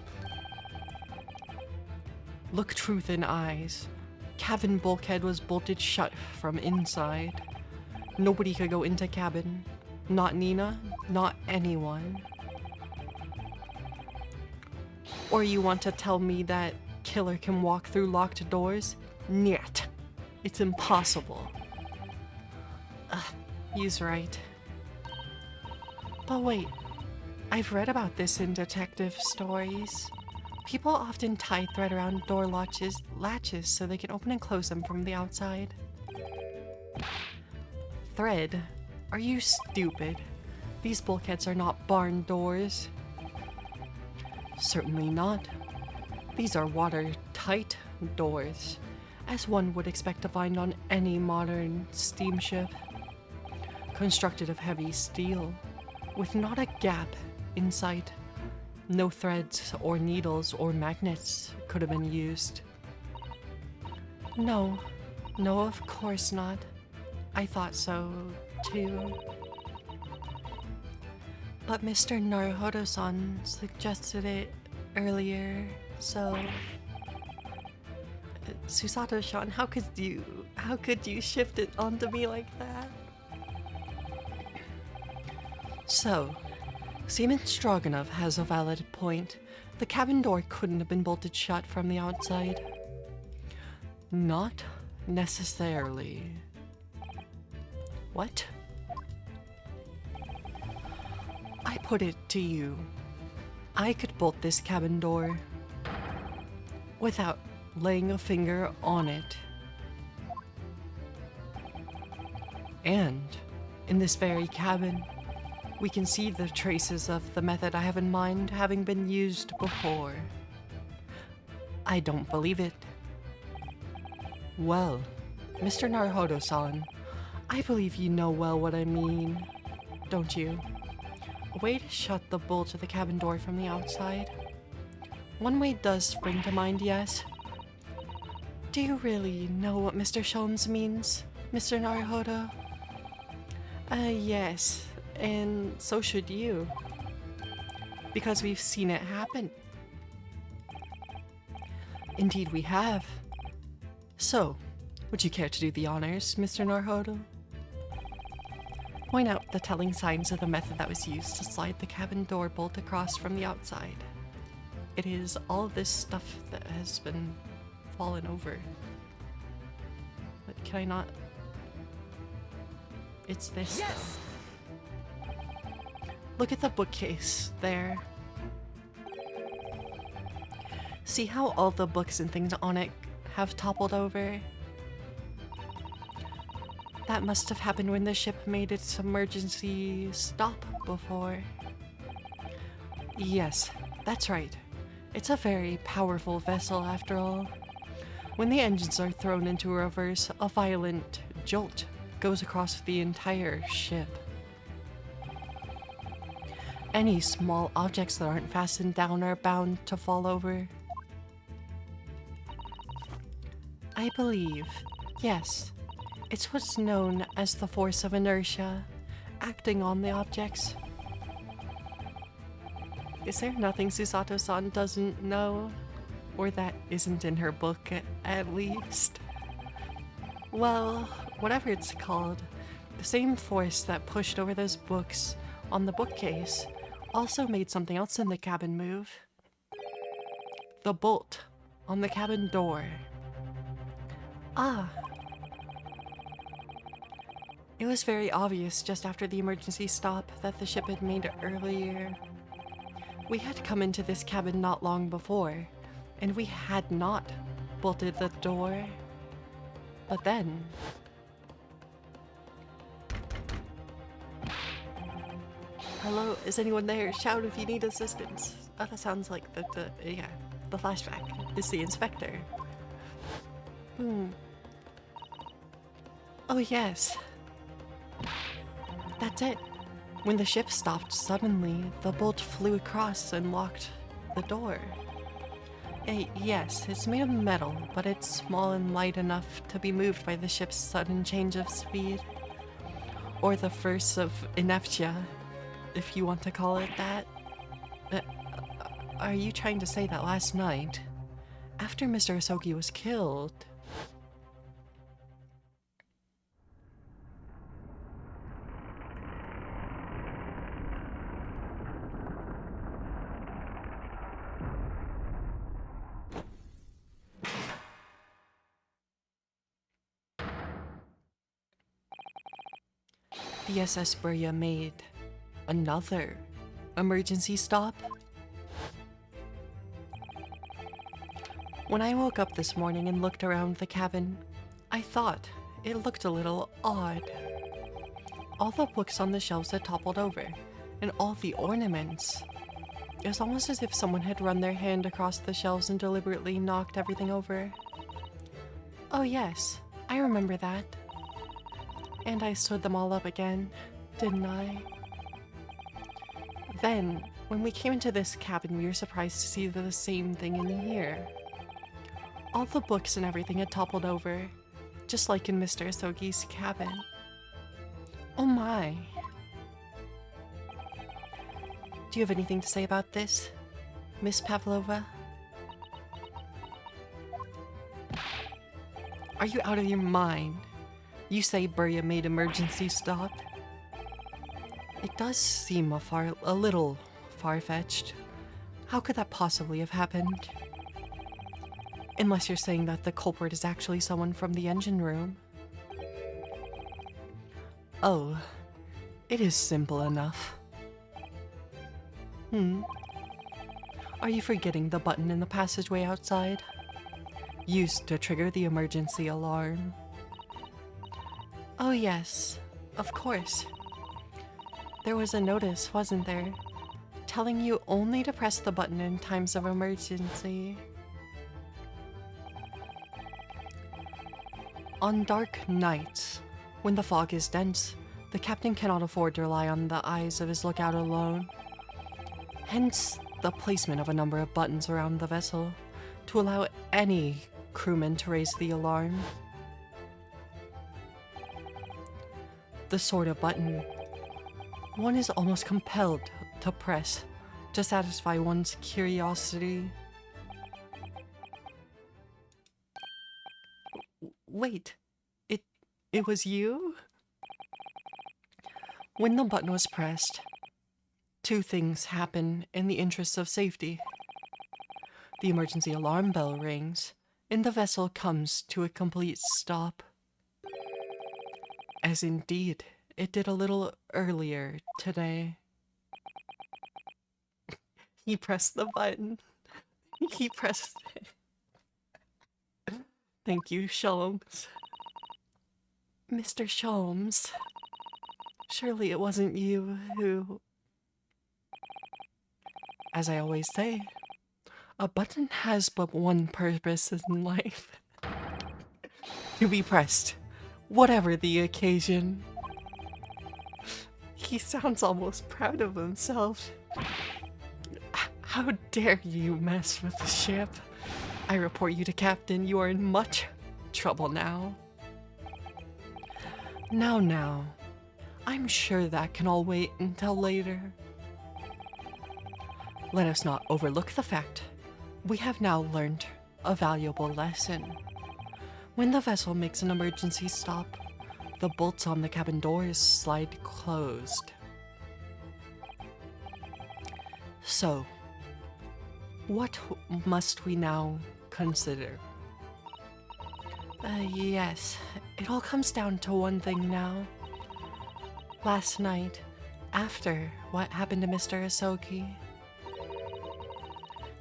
S1: Look truth in eyes. Cabin bulkhead was bolted shut from inside. Nobody could go into cabin. Not Nina, not anyone. Or you want to tell me that killer can walk through locked doors? Nyet. It's impossible. He's right. But wait, I've read about this in detective stories. People often tie thread around door latches so they can open and close them from the outside. Thread? Are you stupid? These bulkheads are not barn doors. Certainly not. These are watertight doors, as one would expect to find on any modern steamship. Constructed of heavy steel, with not a gap in sight. No threads or needles or magnets could have been used. No, of course not. I thought so, too. But Mr. Naruhodo-san suggested it earlier, so... Susato-san, how could you shift it onto me like that? So, Seaman Stroganoff has a valid point. The cabin door couldn't have been bolted shut from the outside. Not necessarily. What? I put it to you. I could bolt this cabin door without laying a finger on it. And in this very cabin, we can see the traces of the method I have in mind having been used before. I don't believe it. Well, Mr. Naruhodo-san, I believe you know well what I mean, don't you? A way to shut the bolt of the cabin door from the outside. One way does spring to mind, yes. Do you really know what Mr. Sholmes means, Mr. Naruhodo? Yes, and so should you. Because we've seen it happen. Indeed we have. So, would you care to do the honors, Mr. Naruhodo? Point out the telling signs of the method that was used to slide the cabin door bolt across from the outside. It is all this stuff that has been fallen over. But can I not? It's this.
S2: Yes!
S1: Look at the bookcase there. See how all the books and things on it have toppled over? That must have happened when the ship made its emergency stop before. Yes, that's right. It's a very powerful vessel after all. When the engines are thrown into reverse, a violent jolt goes across the entire ship. Any small objects that aren't fastened down are bound to fall over. I believe, yes, it's what's known as the force of inertia, acting on the objects. Is there nothing Susato-san doesn't know? Or that isn't in her book, at least? Well, whatever it's called, the same force that pushed over those books on the bookcase also made something else in the cabin move. The bolt on the cabin door. Ah. It was very obvious just after the emergency stop that the ship had made earlier. We had come into this cabin not long before, and we had not bolted the door. But then... Hello, is anyone there? Shout if you need assistance. Oh, that sounds like the flashback. It's the inspector. Oh yes. That's it. When the ship stopped suddenly, the bolt flew across and locked the door. Yes, it's made of metal, but it's small and light enough to be moved by the ship's sudden change of speed. Or the force of inertia, if you want to call it that. Are you trying to say that last night, after Mr. Asogi was killed... The SS Burya made another emergency stop? When I woke up this morning and looked around the cabin, I thought it looked a little odd. All the books on the shelves had toppled over, and all the ornaments. It was almost as if someone had run their hand across the shelves and deliberately knocked everything over. Oh yes, I remember that. And I stood them all up again, didn't I? Then, when we came into this cabin, we were surprised to see the same thing in here. All the books and everything had toppled over, just like in Mr. Asogi's cabin. Oh my. Do you have anything to say about this, Miss Pavlova? Are you out of your mind? You say Burya made emergency stop? It does seem a little far-fetched. How could that possibly have happened? Unless you're saying that the culprit is actually someone from the engine room. Oh, it is simple enough. Are you forgetting the button in the passageway outside? Used to trigger the emergency alarm. Oh yes, of course. There was a notice, wasn't there? Telling you only to press the button in times of emergency. On dark nights, when the fog is dense, the captain cannot afford to rely on the eyes of his lookout alone. Hence, the placement of a number of buttons around the vessel to allow any crewman to raise the alarm. The sort of button one is almost compelled to press to satisfy one's curiosity. Wait, it was you? When the button was pressed, two things happen in the interests of safety. The emergency alarm bell rings, and the vessel comes to a complete stop. As indeed, it did a little earlier today. He pressed the button. He pressed it. Thank you, Sholmes. Mr. Sholmes, surely it wasn't you who... As I always say, a button has but one purpose in life. To be pressed, whatever the occasion. He sounds almost proud of himself. How dare you mess with the ship? I report you to Captain. You are in much trouble now. Now. I'm sure that can all wait until later. Let us not overlook the fact we have now learned a valuable lesson. When the vessel makes an emergency stop, the bolts on the cabin doors slide closed. So, what must we now consider? Yes, it all comes down to one thing now. Last night, after what happened to Mr. Asoki,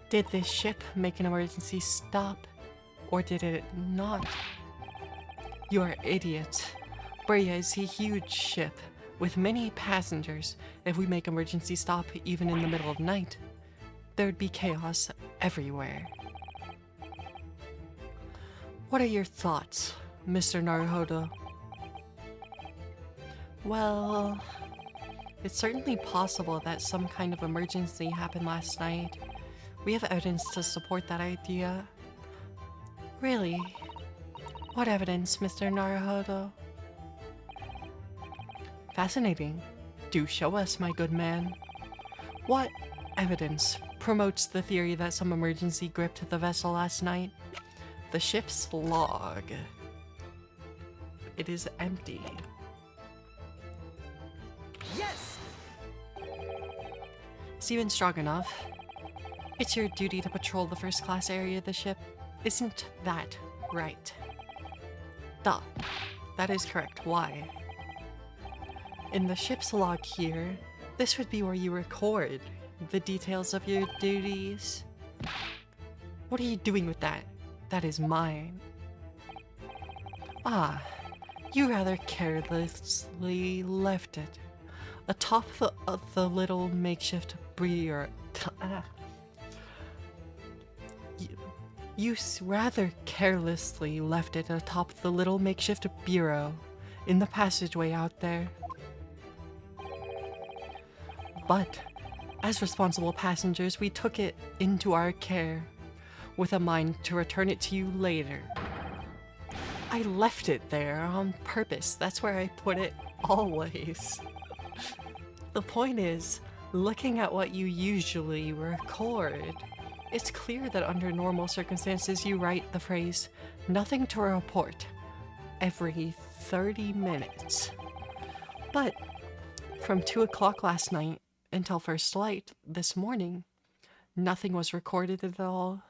S1: did this ship make an emergency stop, or did it not? You're idiots. Burya is a huge ship with many passengers. If we make emergency stop even in the middle of night, there'd be chaos everywhere. What are your thoughts, Mr. Naruhodo? Well, it's certainly possible that some kind of emergency happened last night. We have evidence to support that idea. Really? What evidence, Mr. Naruhodo? Fascinating. Do show us, my good man. What evidence promotes the theory that some emergency gripped the vessel last night? The ship's log. It is empty.
S2: Yes!
S1: Steven Stroganoff, it's your duty to patrol the first class area of the ship. Isn't that right? Duh. That is correct. Why? In the ship's log here, this would be where you record the details of your duties. What are you doing with that? That is mine. Ah, you rather carelessly left it atop the little makeshift bureau. You rather carelessly left it atop the little makeshift bureau in the passageway out there. But, as responsible passengers, we took it into our care, with a mind to return it to you later. I left it there on purpose. That's where I put it always. The point is, Looking at what you usually record, it's clear that under normal circumstances you write the phrase, "nothing to report," every 30 minutes. But from 2 o'clock last night until first light this morning, nothing was recorded at all.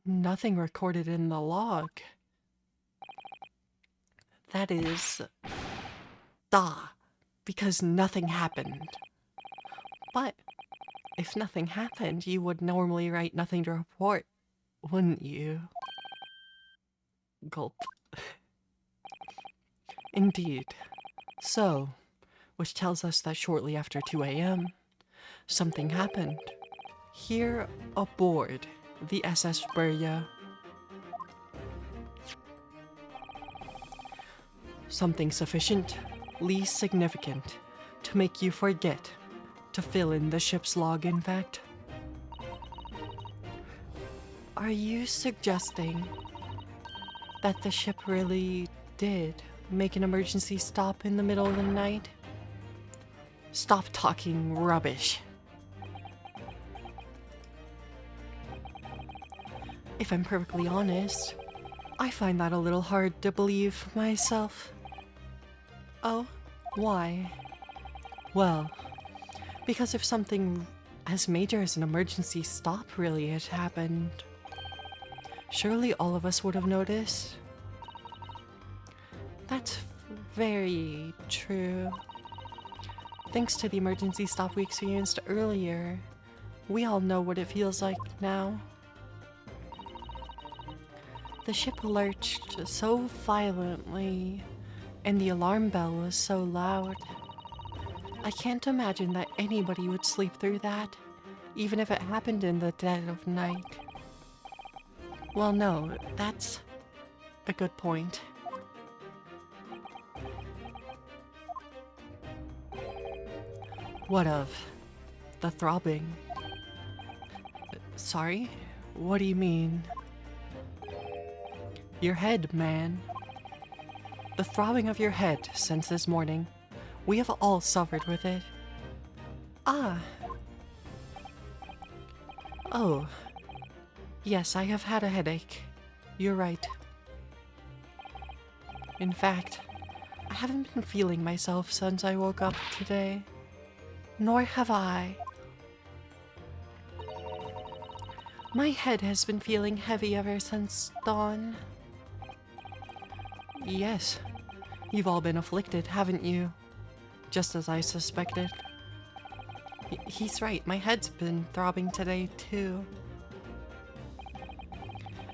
S1: Nothing recorded in the log. That is, because nothing happened. But if nothing happened, you would normally write nothing to report, wouldn't you? Gulp. Indeed. So, which tells us that shortly after 2 a.m., something happened. Here aboard the SS Burya. Something sufficiently significant to make you forget to fill in the ship's log, in fact. Are you suggesting that the ship really did make an emergency stop in the middle of the night? Stop talking rubbish. If I'm perfectly honest, I find that a little hard to believe myself. Oh, why? Well, because if something as major as an emergency stop really had happened, surely all of us would have noticed. That's very true. Thanks to the emergency stop we experienced earlier, we all know what it feels like now. The ship lurched so violently, and the alarm bell was so loud. I can't imagine that anybody would sleep through that, even if it happened in the dead of night. Well, no, that's a good point. What of the throbbing? Sorry? What do you mean? Your head, man. The throbbing of your head since this morning. We have all suffered with it. Ah. Oh. Yes, I have had a headache. You're right. In fact, I haven't been feeling myself since I woke up today. Nor have I. My head has been feeling heavy ever since dawn. Yes, you've all been afflicted, haven't you? Just as I suspected. He's right, my head's been throbbing today too.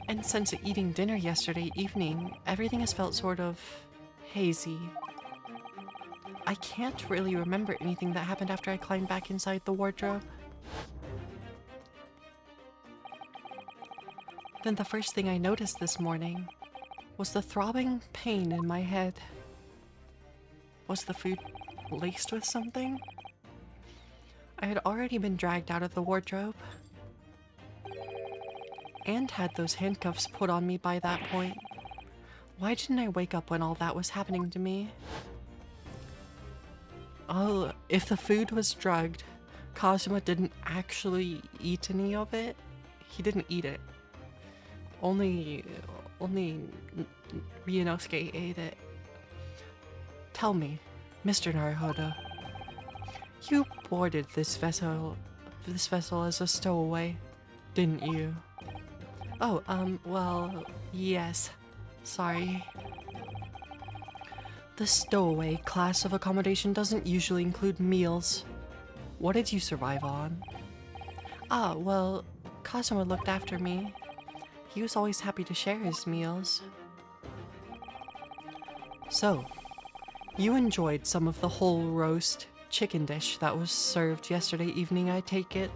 S1: And since eating dinner yesterday evening, everything has felt sort of hazy. I can't really remember anything that happened after I climbed back inside the wardrobe. Then the first thing I noticed this morning was the throbbing pain in my head. Was the food laced with something? I had already been dragged out of the wardrobe and had those handcuffs put on me by that point. Why didn't I wake up when all that was happening to me? Oh, if the food was drugged, Kazuma didn't actually eat any of it. He didn't eat it. Only Ryunosuke ate it. Tell me, Mr. Naruhodo, you boarded this vessel as a stowaway, didn't you? Oh, well, yes. Sorry. The stowaway class of accommodation doesn't usually include meals. What did you survive on? Ah, well, Kazuma looked after me. He was always happy to share his meals. So, you enjoyed some of the whole roast chicken dish that was served yesterday evening, I take it?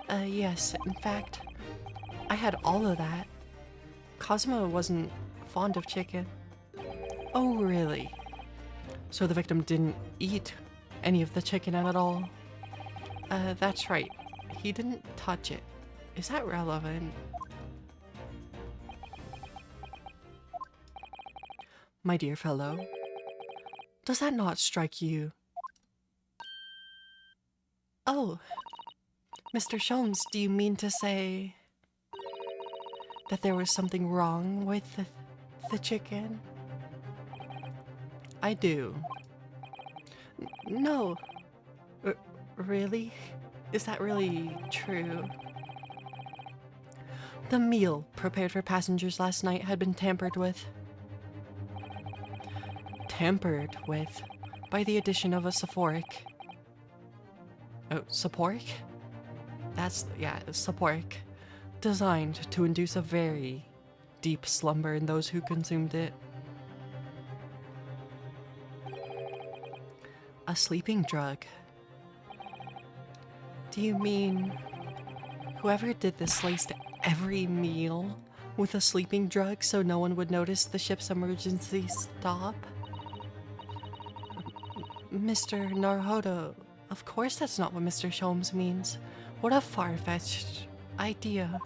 S1: Yes, in fact, I had all of that. Kazuma wasn't fond of chicken. Oh, really? So the victim didn't eat any of the chicken at all? That's right. He didn't touch it. Is that relevant? My dear fellow, does that not strike you Oh, Mr. Sholmes, do you mean to say that there was something wrong with the chicken? I do. No. Really? Is that really true? The meal prepared for passengers last night had been tampered with. Tampered with by the addition of a Saphoric. Oh, Saphoric? Yeah, Saphoric. Designed to induce a very deep slumber in those who consumed it. A sleeping drug. Do you mean whoever did this laced every meal with a sleeping drug so no one would notice the ship's emergency stop? Mr. Naruhodo, of course that's not what Mr. Sholmes means. What a far-fetched idea.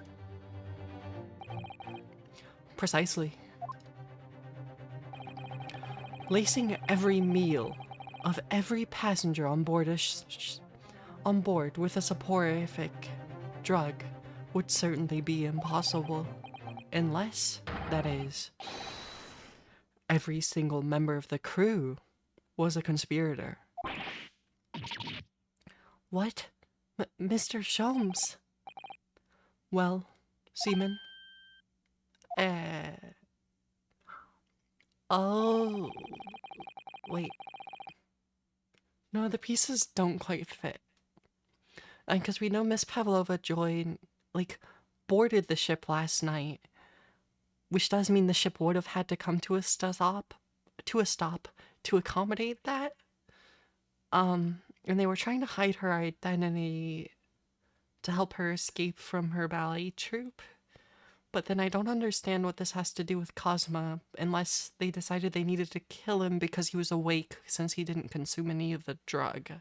S1: Precisely. Lacing every meal of every passenger on board on board with a soporific drug would certainly be impossible. Unless, that is, every single member of the crew was a conspirator. What? Mr. Sholmes? Well, Seaman? Oh. Wait. No, the pieces don't quite fit. And because we know Miss Pavlova boarded the ship last night, which does mean the ship would have had to come to a stop to accommodate that. And they were trying to hide her identity to help her escape from her ballet troupe. But then I don't understand what this has to do with Cosma, unless they decided they needed to kill him because he was awake since he didn't consume any of the drug.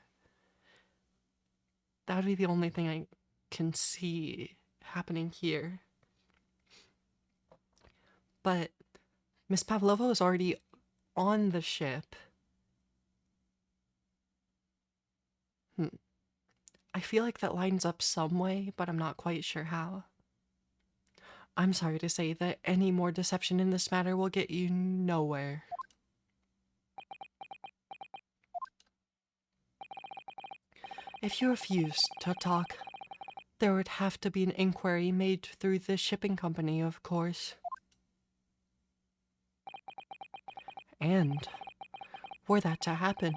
S1: That would be the only thing I can see happening here. But Miss Pavlova was already on the ship. I feel like that lines up some way, but I'm not quite sure how. I'm sorry to say that any more deception in this matter will get you nowhere. If you refuse to talk, there would have to be an inquiry made through the shipping company, of course. And, were that to happen,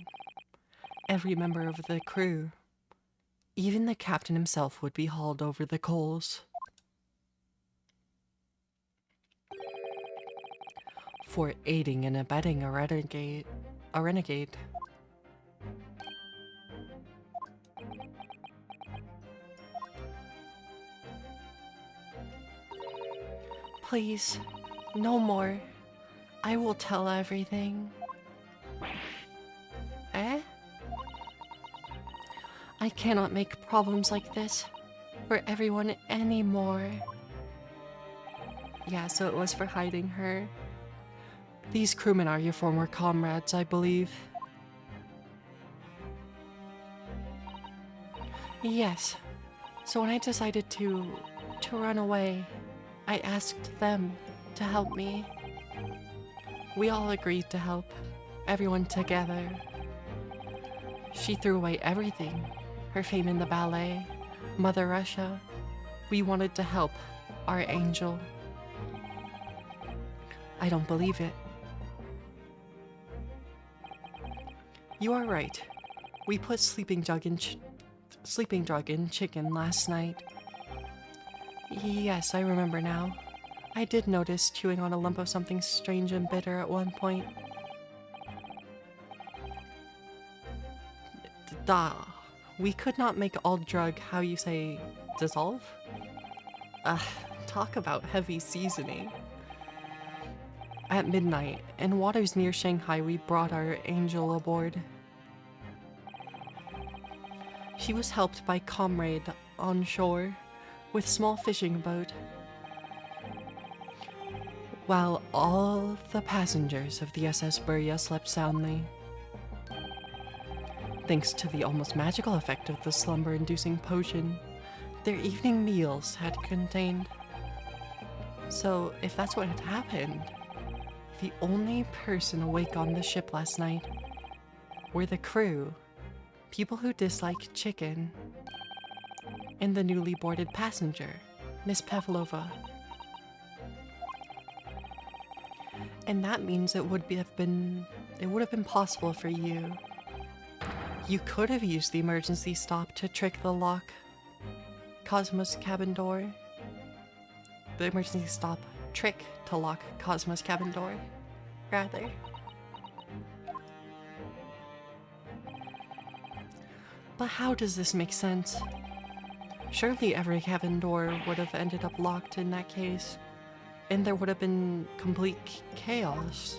S1: every member of the crew, even the captain himself, would be hauled over the coals. For aiding and abetting a renegade. Please, no more. I will tell everything. Eh? I cannot make problems like this for everyone anymore. Yeah, so it was for hiding her. These crewmen are your former comrades, I believe. Yes. So when I decided to run away, I asked them to help me. We all agreed to help, everyone together. She threw away everything, her fame in the ballet, Mother Russia. We wanted to help our angel. I don't believe it. You are right. We put sleeping drug in chicken last night. Yes, I remember now. I did notice chewing on a lump of something strange and bitter at one point. We could not make all drug, how you say, dissolve? Talk about heavy seasoning. At midnight, in waters near Shanghai, we brought our angel aboard. She was helped by comrade on shore with small fishing boat, while all the passengers of the SS Burya slept soundly. Thanks to the almost magical effect of the slumber-inducing potion, their evening meals had contained. So, if that's what had happened, the only person awake on the ship last night were the crew, people who disliked chicken, and the newly boarded passenger, Miss Pavlova. And that means it would have been possible for you. You could have used the emergency stop to trick the lock Cosmo's cabin door. The emergency stop trick to lock Cosmo's cabin door, rather. But how does this make sense? Surely every cabin door would have ended up locked in that case, and there would have been complete chaos.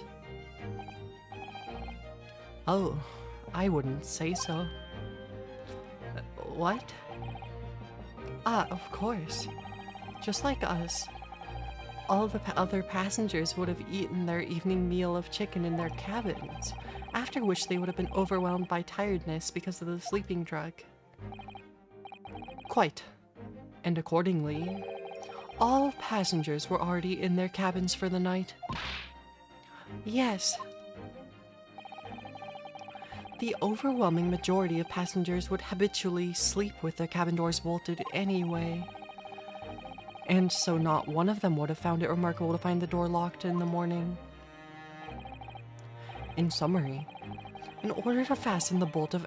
S1: Oh, I wouldn't say so. What? Ah, of course. Just like us, all the other passengers would have eaten their evening meal of chicken in their cabins, after which they would have been overwhelmed by tiredness because of the sleeping drug. Quite. And accordingly, all passengers were already in their cabins for the night. Yes. The overwhelming majority of passengers would habitually sleep with their cabin doors bolted anyway. And so not one of them would have found it remarkable to find the door locked in the morning. In summary, in order to fasten the bolt of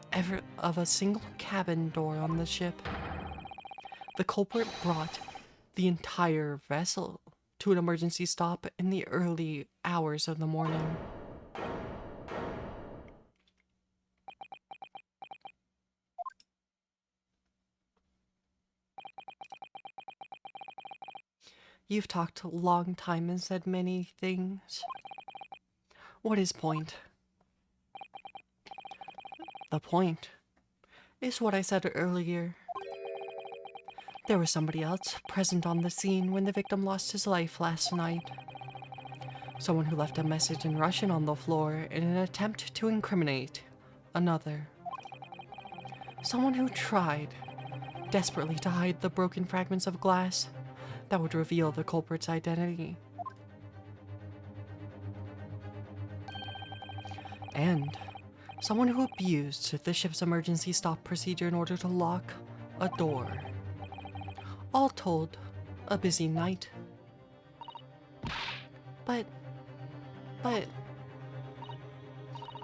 S1: a single cabin door on the ship, the culprit brought the entire vessel to an emergency stop in the early hours of the morning. You've talked a long time and said many things. What is point? The point is what I said earlier. There was somebody else present on the scene when the victim lost his life last night. Someone who left a message in Russian on the floor in an attempt to incriminate another. Someone who tried desperately to hide the broken fragments of glass that would reveal the culprit's identity. And someone who abused the ship's emergency stop procedure in order to lock a door. All told, a busy night. But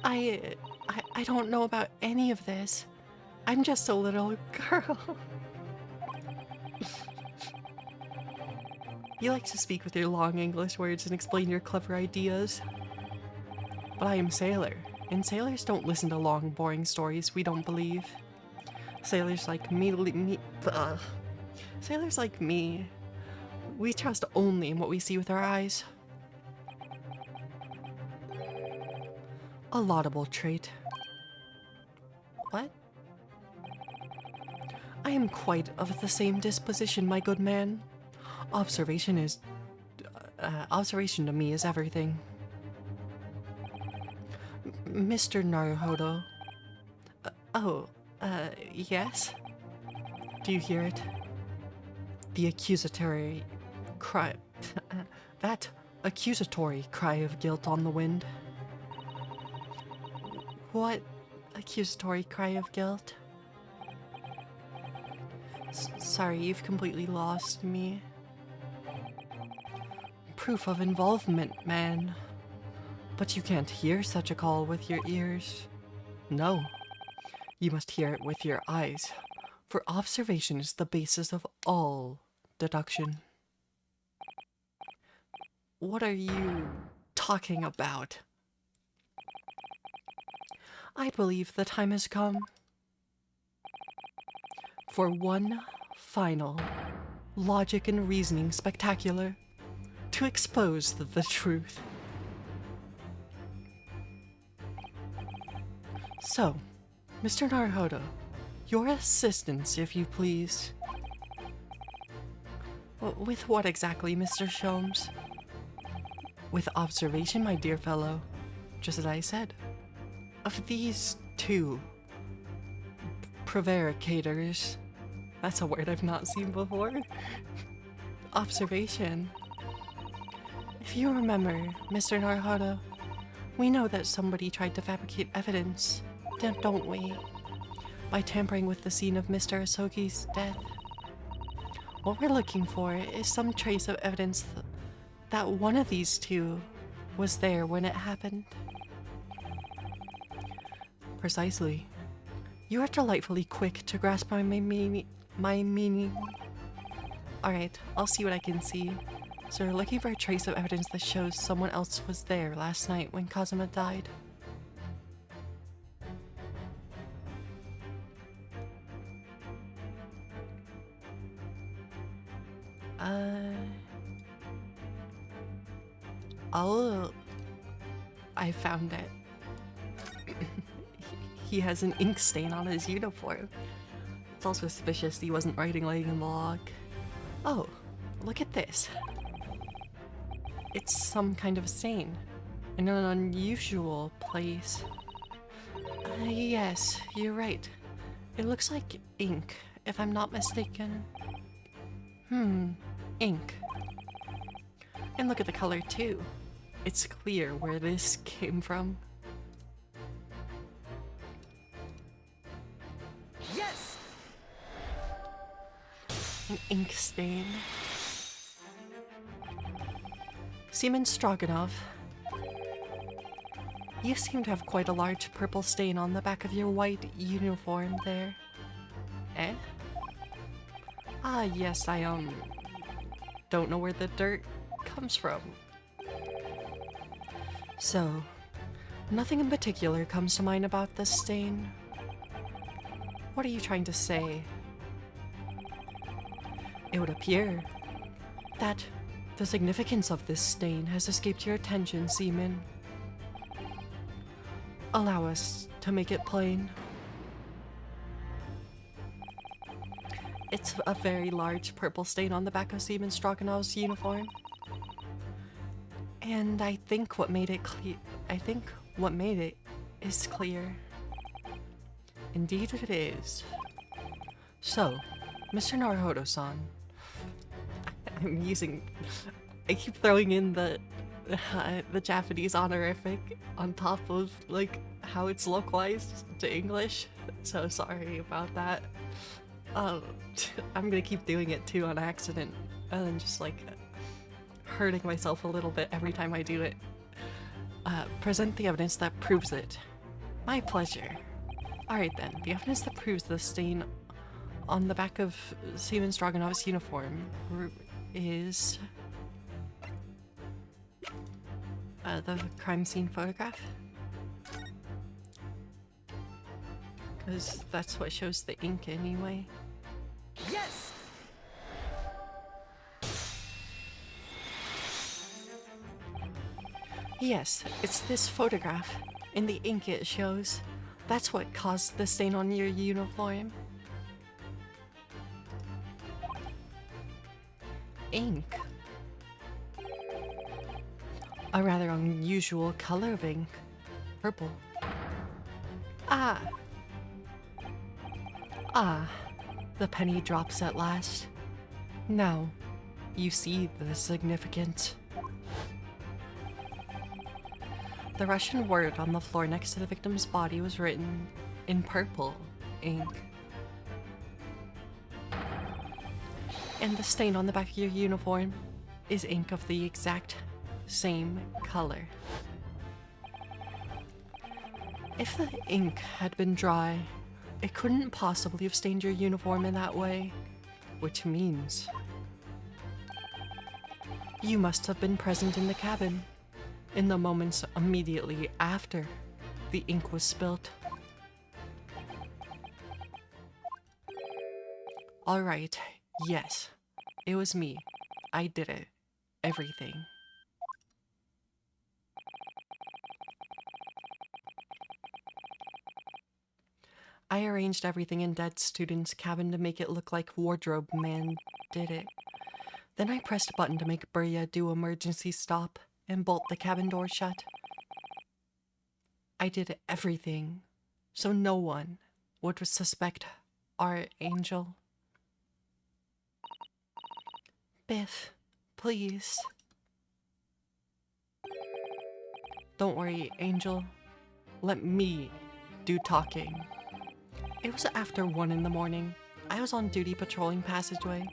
S1: I don't know about any of this. I'm just a little girl. You like to speak with your long English words and explain your clever ideas. But I am Sailor, and sailors don't listen to long, boring stories we don't believe. Sailors like Sailors like me, we trust only in what we see with our eyes. A laudable trait. What? I am quite of the same disposition, my good man. Observation to me is everything. Mr. Naruhodo. Yes? Do you hear it? The accusatory cry... that accusatory cry of guilt on the wind. What accusatory cry of guilt? Sorry, you've completely lost me. Proof of involvement, man. But you can't hear such a call with your ears. No. You must hear it with your eyes, for observation is the basis of all deduction. What are you talking about? I believe the time has come for one final logic and reasoning spectacular to expose the truth. So, Mr. Naruhodo, your assistance, if you please. With what exactly, Mr. Sholmes? With observation, my dear fellow, just as I said. Of these two, prevaricators. That's a word I've not seen before. Observation. If you remember, Mr. Naruhodo, we know that somebody tried to fabricate evidence, don't we? By tampering with the scene of Mr. Asogi's death. What we're looking for is some trace of evidence that one of these two was there when it happened. Precisely. You are delightfully quick to grasp my meaning. Alright, I'll see what I can see. So you're looking for a trace of evidence that shows someone else was there last night when Kazuma died. I found it. He has an ink stain on his uniform. It's also suspicious he wasn't writing like in the log. Oh, look at this. It's some kind of stain in an unusual place. Yes, you're right. It looks like ink, if I'm not mistaken. Ink. And look at the color too. It's clear where this came from.
S2: Yes!
S1: An ink stain. Seaman Stroganov. You seem to have quite a large purple stain on the back of your white uniform there. Eh? Ah, yes, I don't know where the dirt comes from. So, nothing in particular comes to mind about this stain. What are you trying to say? It would appear that the significance of this stain has escaped your attention, Seaman. Allow us to make it plain. It's a very large purple stain on the back of Seaman Stroganov's uniform. And I think what made it is clear. Indeed it is. So, Mr. Naruhodo-san, I keep throwing in the Japanese honorific on top of like how it's localized to English, so sorry about that. I'm gonna keep doing it too on accident, and then just like hurting myself a little bit every time I do it. Present the evidence that proves it. My pleasure. Alright then, the evidence that proves the stain on the back of Seaman Stroganov's uniform is the crime scene photograph. Because that's what shows the ink anyway.
S2: Yes!
S1: Yes, it's this photograph. In the ink it shows. That's what caused the stain on your uniform. Ink. A rather unusual color of ink. Purple. Ah. Ah. The penny drops at last. Now, you see the significance. The Russian word on the floor next to the victim's body was written in purple ink. And the stain on the back of your uniform is ink of the exact same color. If the ink had been dry, it couldn't possibly have stained your uniform in that way, which means you must have been present in the cabin in the moments immediately after the ink was spilt. Alright, yes, it was me. I did it. Everything. I arranged everything in Dead Student's cabin to make it look like Wardrobe Man did it. Then I pressed a button to make Burya do emergency stop and bolt the cabin door shut. I did everything so no one would suspect our angel. Biff, please. Don't worry, Angel. Let me do talking. It was after 1 in the morning. I was on duty patrolling passageway.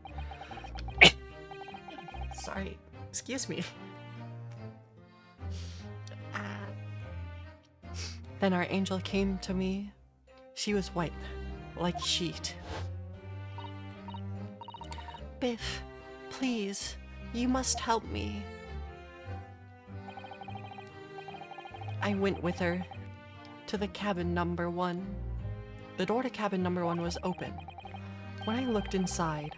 S1: Sorry, excuse me. Then our angel came to me. She was white, like sheet. Biff, please, you must help me. I went with her to the cabin number 1. The door to cabin number 1 was open. When I looked inside,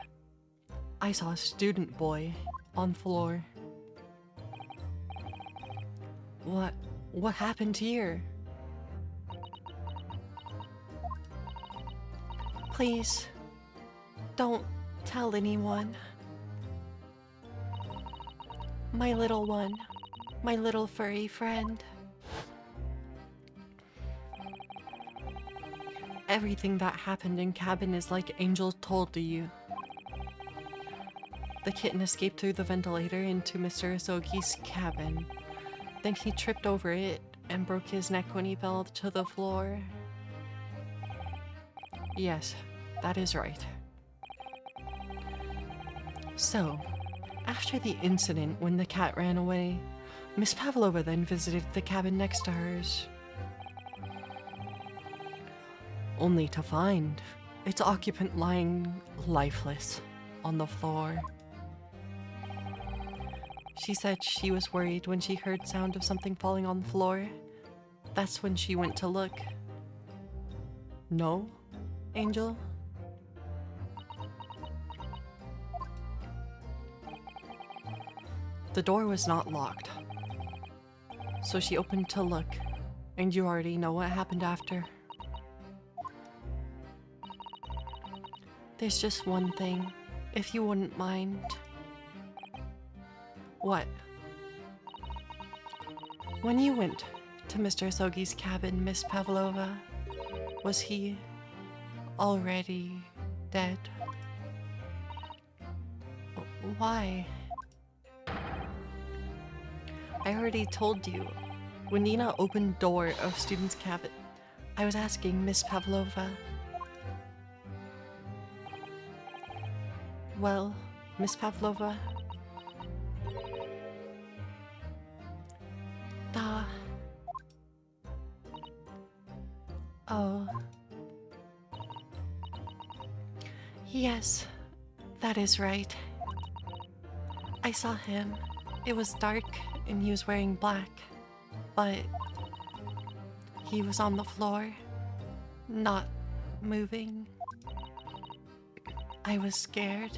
S1: I saw a student boy on the floor. What happened here? Please, don't tell anyone. My little one, my little furry friend. Everything that happened in cabin is like Angel told you. The kitten escaped through the ventilator into Mr. Asogi's cabin. Then he tripped over it and broke his neck when he fell to the floor. Yes, that is right. So, after the incident when the cat ran away, Miss Pavlova then visited the cabin next to hers. Only to find its occupant lying lifeless on the floor. She said she was worried when she heard sound of something falling on the floor. That's when she went to look. No, Angel? The door was not locked, so she opened to look, and you already know what happened after. There's just one thing, if you wouldn't mind. What? When you went to Mr. Asogi's cabin, Miss Pavlova, was he already dead? Why? I already told you. When Nina opened door of student's cabin, I was asking Miss Pavlova. Well, Miss Pavlova, Oh. Yes, that is right. I saw him. It was dark and he was wearing black, but he was on the floor, not moving. I was scared.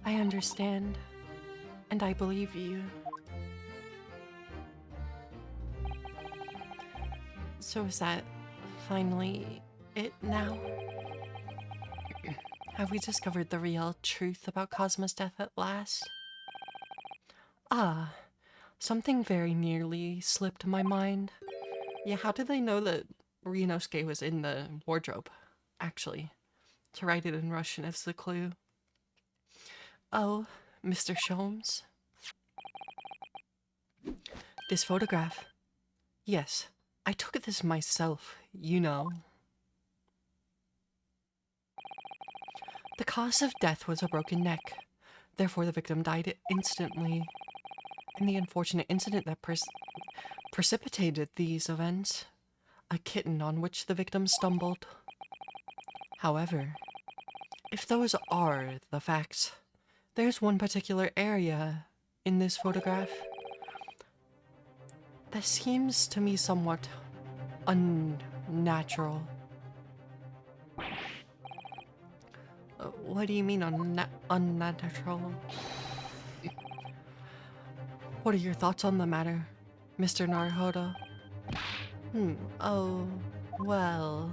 S1: I understand, and I believe you. So is that finally it now? Have we discovered the real truth about Cosmo's death at last? Ah, something very nearly slipped my mind. Yeah, how did they know that Ryunosuke was in the wardrobe, actually? To write it in Russian as the clue. Oh, Mr. Sholmes? This photograph. Yes, I took this myself, you know. The cause of death was a broken neck. Therefore, the victim died instantly. And the unfortunate incident that precipitated these events, a kitten on which the victim stumbled. However, if those are the facts, there's one particular area in this photograph that seems to me somewhat unnatural. What do you mean unnatural? What are your thoughts on the matter, Mr. Naruhodo? Oh, well...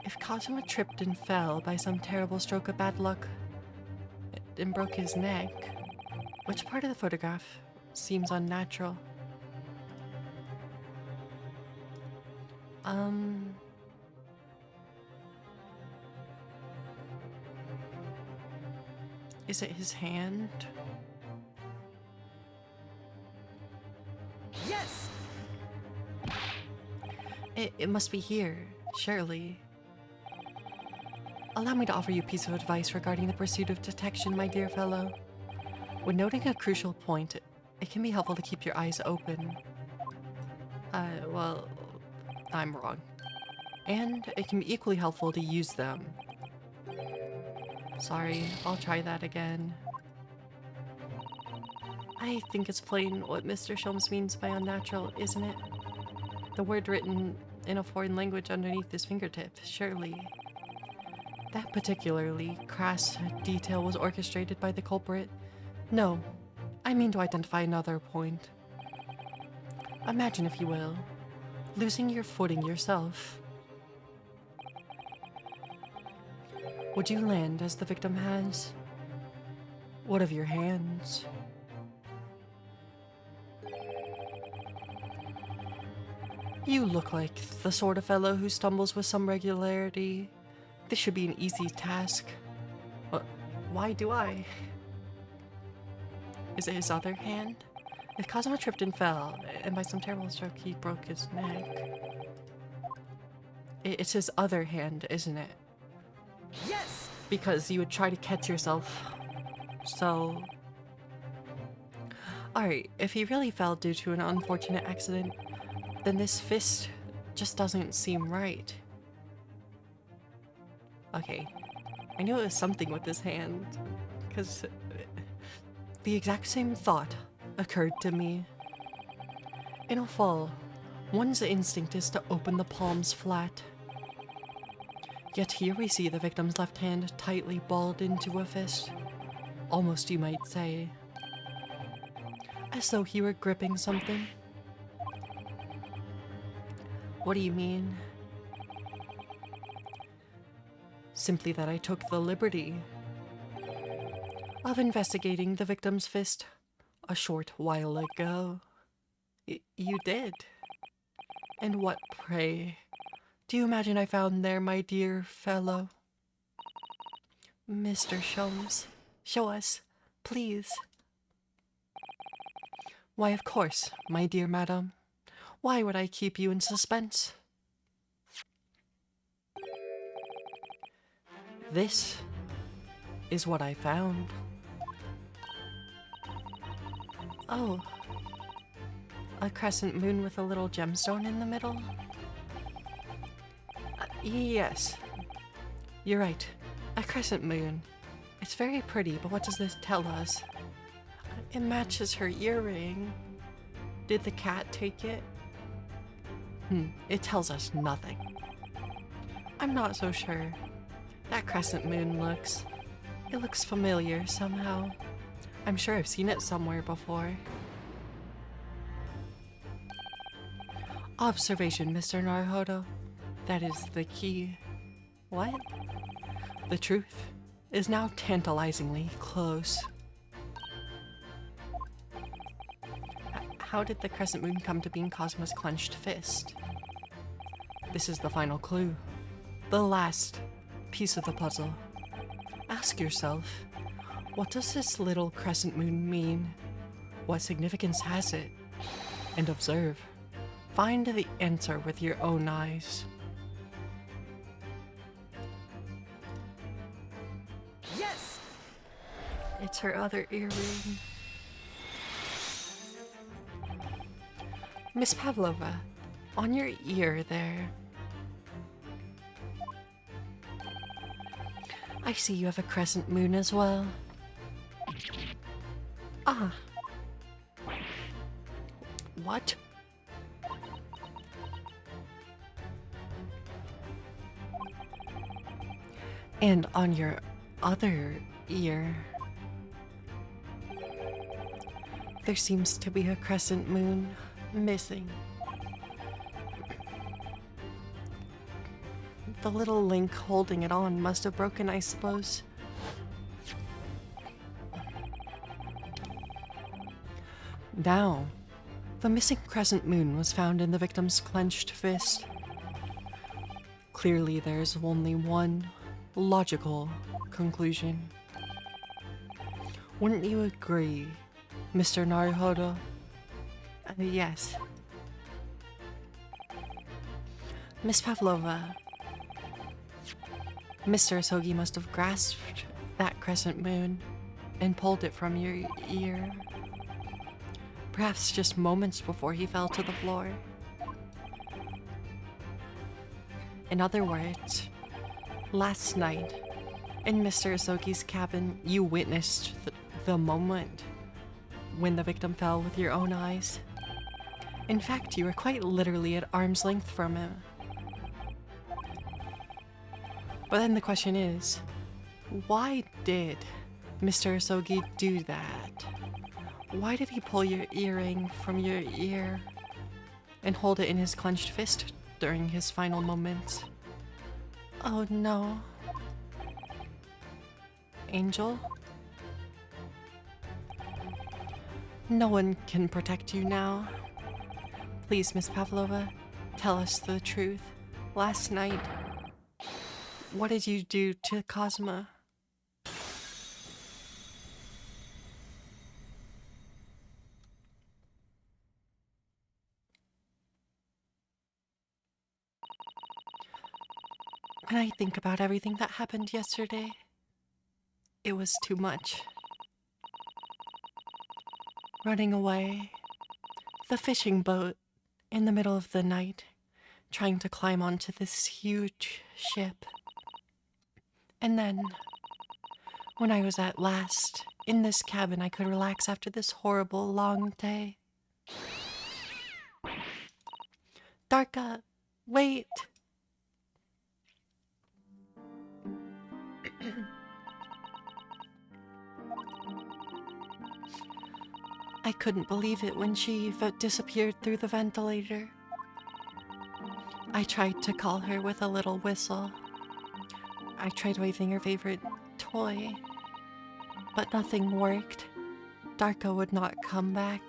S1: If Kazuma tripped and fell by some terrible stroke of bad luck and broke his neck, which part of the photograph seems unnatural. Is it his hand?
S2: Yes!
S1: It must be here, surely. Allow me to offer you a piece of advice regarding the pursuit of detection, my dear fellow. When noting a crucial point, it can be helpful to keep your eyes open. Well, I'm wrong. And it can be equally helpful to use them. Sorry, I'll try that again. I think it's plain what Mr. Sholmes means by unnatural, isn't it? The word written in a foreign language underneath his fingertip, surely. That particularly crass detail was orchestrated by the culprit. No, I mean to identify another point. Imagine, if you will, losing your footing yourself. Would you land as the victim has? What of your hands? You look like the sort of fellow who stumbles with some regularity. This should be an easy task. Why do I? Is it his other hand? If Cosmo tripped and fell, and by some terrible stroke he broke his neck. It's his other hand, isn't it?
S2: Yes!
S1: Because you would try to catch yourself. So... Alright, if he really fell due to an unfortunate accident, then this fist just doesn't seem right. Okay, I knew it was something with this hand, because the exact same thought occurred to me. In a fall, one's instinct is to open the palms flat. Yet here we see the victim's left hand tightly balled into a fist. Almost, you might say. As though he were gripping something. What do you mean? Simply that I took the liberty of investigating the victim's fist a short while ago. You did? And what, pray, do you imagine I found there, my dear fellow? Mr. Sholmes, show us, please. Why, of course, my dear madam. Why would I keep you in suspense? This is what I found. Oh. A crescent moon with a little gemstone in the middle? Yes. You're right. A crescent moon. It's very pretty, but what does this tell us? It matches her earring. Did the cat take it? It tells us nothing. I'm not so sure. That crescent moon it looks familiar somehow. I'm sure I've seen it somewhere before. Observation, Mr. Naruhodo. That is the key. What? The truth is now tantalizingly close. How did the crescent moon come to be in Cosmo's clenched fist? This is the final clue. The last piece of the puzzle. Ask yourself, what does this little crescent moon mean? What significance has it? And observe. Find the answer with your own eyes.
S2: Yes!
S1: It's her other earring. Miss Pavlova, on your ear there. I see you have a crescent moon as well. Ah. What? And on your other ear, there seems to be a crescent moon missing. The little link holding it on must have broken, I suppose. Now, the missing crescent moon was found in the victim's clenched fist. Clearly, there's only one logical conclusion. Wouldn't you agree, Mr. Naruhodo? Yes. Miss Pavlova, Mr. Asogi must have grasped that crescent moon and pulled it from your ear. Perhaps just moments before he fell to the floor. In other words, last night, in Mr. Asogi's cabin, you witnessed the moment when the victim fell with your own eyes. In fact, you were quite literally at arm's length from him. But then the question is, why did Mr. Asogi do that? Why did he pull your earring from your ear and hold it in his clenched fist during his final moments? Oh no. Angel? No one can protect you now. Please, Miss Pavlova, tell us the truth. Last night, what did you do to Cosma? When I think about everything that happened yesterday, it was too much. Running away, the fishing boat in the middle of the night, trying to climb onto this huge ship. And then, when I was at last in this cabin, I could relax after this horrible long day. Darka, wait! I couldn't believe it when she disappeared through the ventilator. I tried to call her with a little whistle. I tried waving her favorite toy, but nothing worked. Darka would not come back.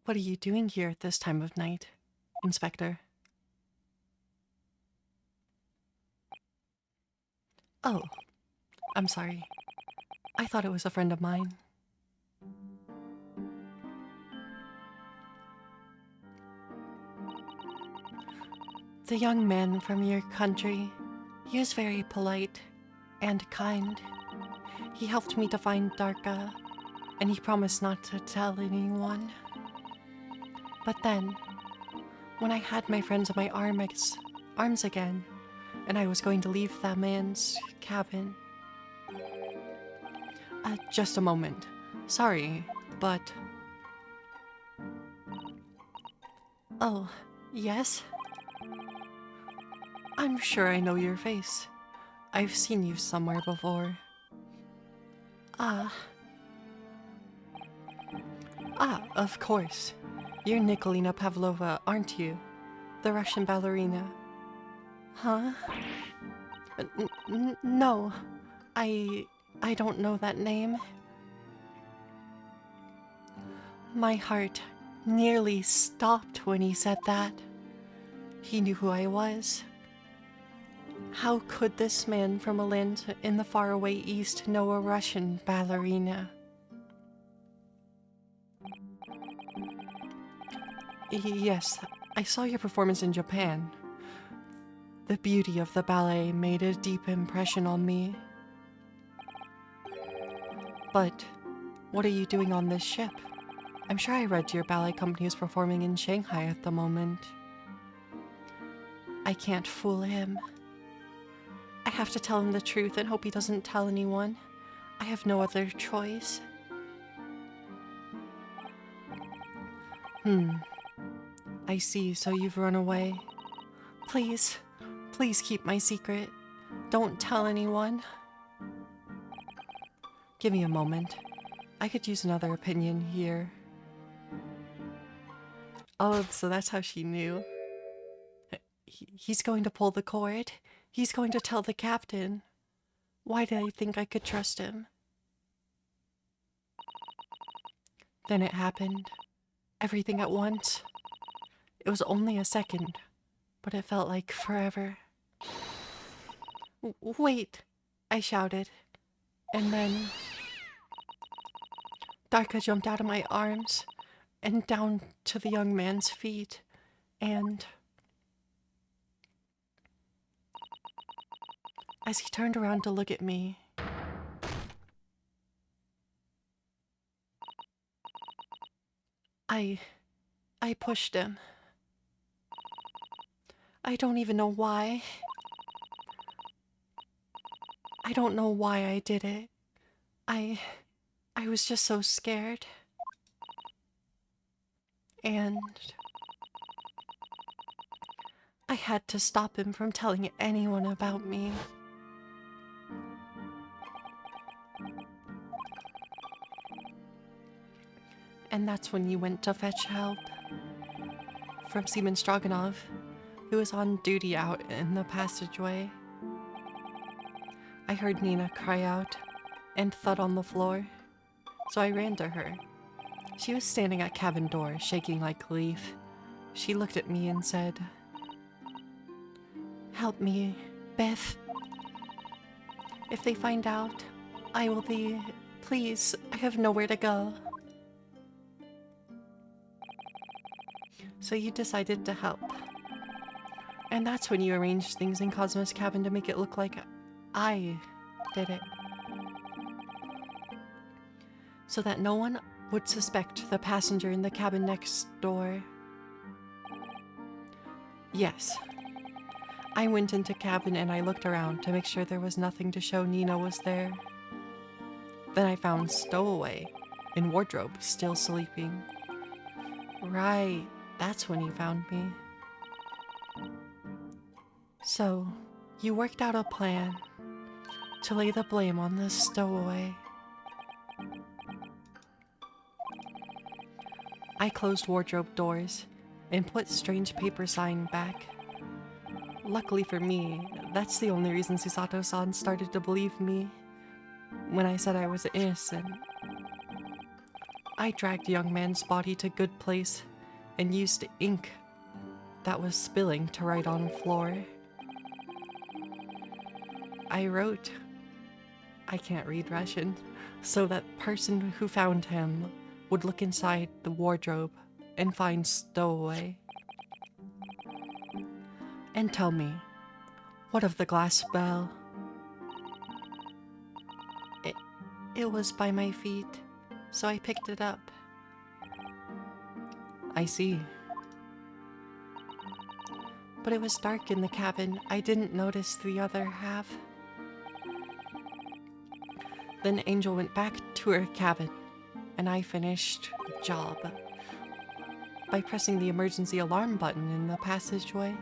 S1: What are you doing here at this time of night, Inspector? Oh, I'm sorry. I thought it was a friend of mine. The young man from your country, he was very polite and kind. He helped me to find Darka, and he promised not to tell anyone. But then, when I had my friends on my arms again, and I was going to leave that man's cabin... just a moment. Sorry, but... Oh, yes? I'm sure I know your face. I've seen you somewhere before. Of course. You're Nikolina Pavlova, aren't you? The Russian ballerina. Huh? No. I don't know that name. My heart nearly stopped when he said that. He knew who I was. How could this man from a land in the faraway east know a Russian ballerina? Yes, I saw your performance in Japan. The beauty of the ballet made a deep impression on me. But what are you doing on this ship? I'm sure I read your ballet company is performing in Shanghai at the moment. I can't fool him. I have to tell him the truth and hope he doesn't tell anyone. I have no other choice. I see, so you've run away. Please, please keep my secret. Don't tell anyone. Give me a moment. I could use another opinion here. Oh, so that's how she knew. He's going to pull the cord. He's going to tell the captain. Why did I think I could trust him? Then it happened. Everything at once. It was only a second, but it felt like forever. Wait, I shouted. And then Darka jumped out of my arms and down to the young man's feet, and as he turned around to look at me, I pushed him. I don't even know why. I don't know why I did it. I was just so scared. And I had to stop him from telling anyone about me. And that's when you went to fetch help from Seaman Stroganov, who was on duty out in the passageway. I heard Nina cry out and thud on the floor, so I ran to her. She was standing at cabin door, shaking like a leaf. She looked at me and said, "Help me, Beth. If they find out, I will be... Please, I have nowhere to go." So you decided to help. And that's when you arranged things in Cosmo's cabin to make it look like I did it. So that no one would suspect the passenger in the cabin next door. Yes. I went into cabin and I looked around to make sure there was nothing to show Nina was there. Then I found Stowaway in wardrobe, still sleeping. Right, that's when he found me. So, you worked out a plan to lay the blame on the Stowaway. I closed wardrobe doors and put strange paper sign back. Luckily for me, that's the only reason Susato-san started to believe me when I said I was innocent. I dragged the young man's body to Good Place and used ink that was spilling to write on floor. I wrote, I can't read Russian, so that person who found him would look inside the wardrobe and find Stowaway. And tell me, what of the glass bell? It was by my feet, so I picked it up. I see. But it was dark in the cabin. I didn't notice the other half. Then Angel went back to her cabin, and I finished the job by pressing the emergency alarm button in the passageway.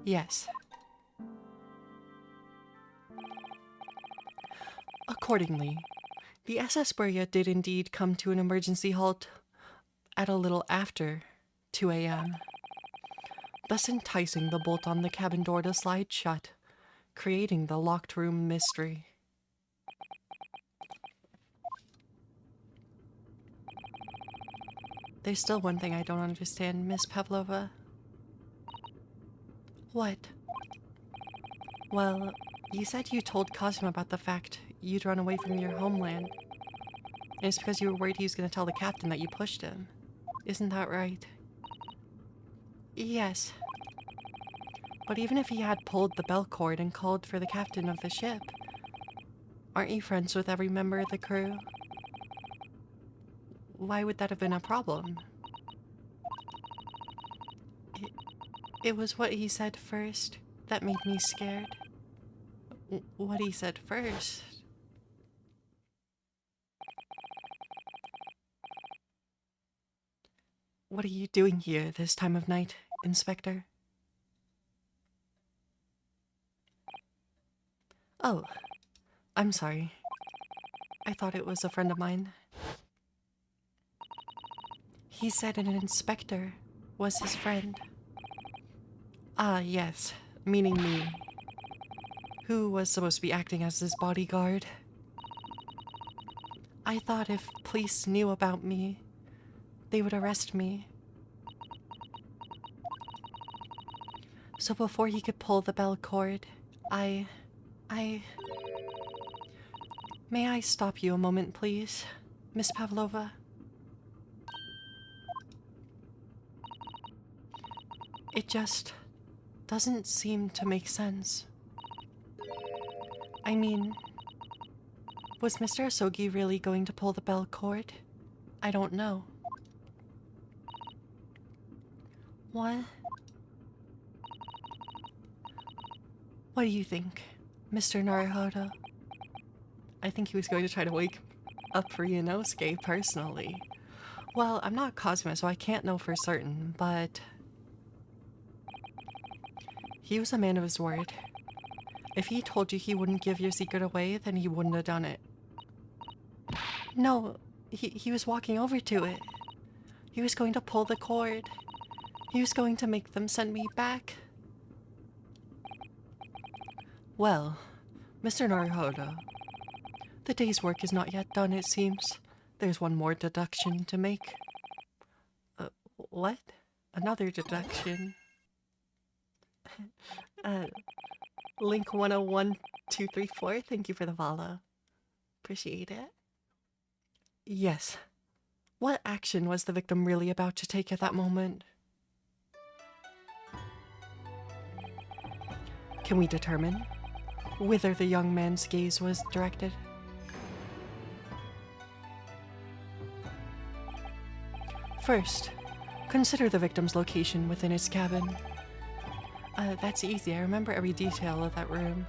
S1: Yes. Accordingly, the SS Beria did indeed come to an emergency halt at a little after 2 a.m., thus enticing the bolt on the cabin door to slide shut, creating the locked room mystery. There's still one thing I don't understand, Miss Pavlova. What? Well, you said you told Cosmo about the fact you'd run away from your homeland. And it's because you were worried he was going to tell the captain that you pushed him. Isn't that right? Yes. But even if he had pulled the bell cord and called for the captain of the ship, aren't you friends with every member of the crew? Why would that have been a problem? It was what he said first that made me scared. What he said first. What are you doing here this time of night, Inspector? Oh, I'm sorry. I thought it was a friend of mine. He said an inspector was his friend. Ah, yes, meaning me. Who was supposed to be acting as his bodyguard. I thought if police knew about me, they would arrest me. So before he could pull the bell cord, I... May I stop you a moment, please, Miss Pavlova? It just doesn't seem to make sense. I mean, was Mr. Asogi really going to pull the bell cord? I don't know. What? What do you think, Mr. Naruhodo? I think he was going to try to wake up Ryunosuke personally. Well, I'm not Kazuma, so I can't know for certain, but... he was a man of his word. If he told you he wouldn't give your secret away, then he wouldn't have done it. No, he was walking over to it. He was going to pull the cord. He was going to make them send me back. Well, Mr. Naruhodo, the day's work is not yet done, it seems. There's one more deduction to make. What? Another deduction? Link 101234, thank you for the follow. Appreciate it. Yes. What action was the victim really about to take at that moment? Can we determine whither the young man's gaze was directed? First, consider the victim's location within his cabin. That's easy. I remember every detail of that room.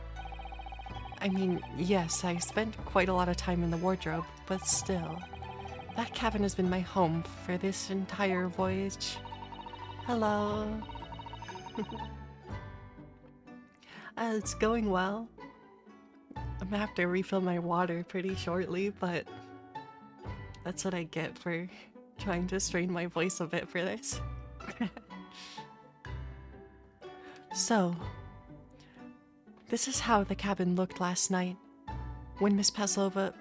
S1: I mean, yes, I spent quite a lot of time in the wardrobe, but still. That cabin has been my home for this entire voyage. Hello. It's going well. I'm gonna have to refill my water pretty shortly, but that's what I get for trying to strain my voice a bit for this. So, this is how the cabin looked last night when Miss Pavlova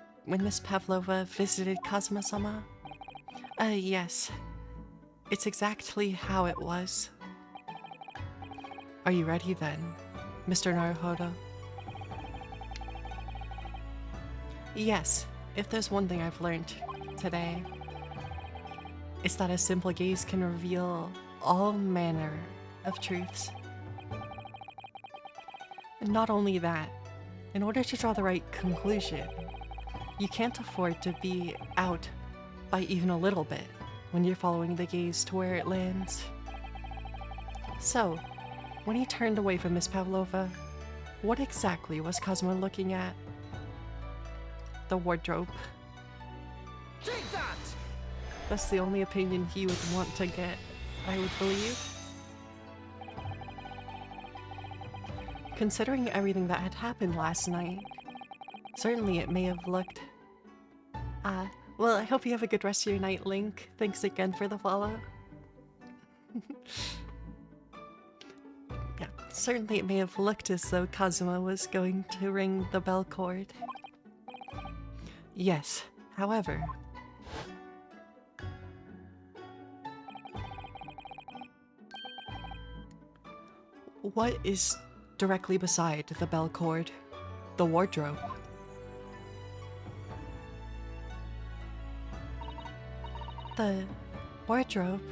S1: visited Kazuma-sama. Yes. It's exactly how it was. Are you ready then, Mr. Naruhodo? Yes, if there's one thing I've learned today, it's that a simple gaze can reveal all manner of truths. And not only that, in order to draw the right conclusion, you can't afford to be out by even a little bit when you're following the gaze to where it lands. So, when he turned away from Miss Pavlova, what exactly was Kazuma looking at? The wardrobe.
S2: Take that!
S1: That's the only opinion he would want to get, I would believe. Considering everything that had happened last night, certainly it may have looked... well, I hope you have a good rest of your night, Link. Thanks again for the follow. Yeah, certainly it may have looked as though Kazuma was going to ring the bell cord. Yes, however... what is directly beside the bell cord? The wardrobe. The wardrobe.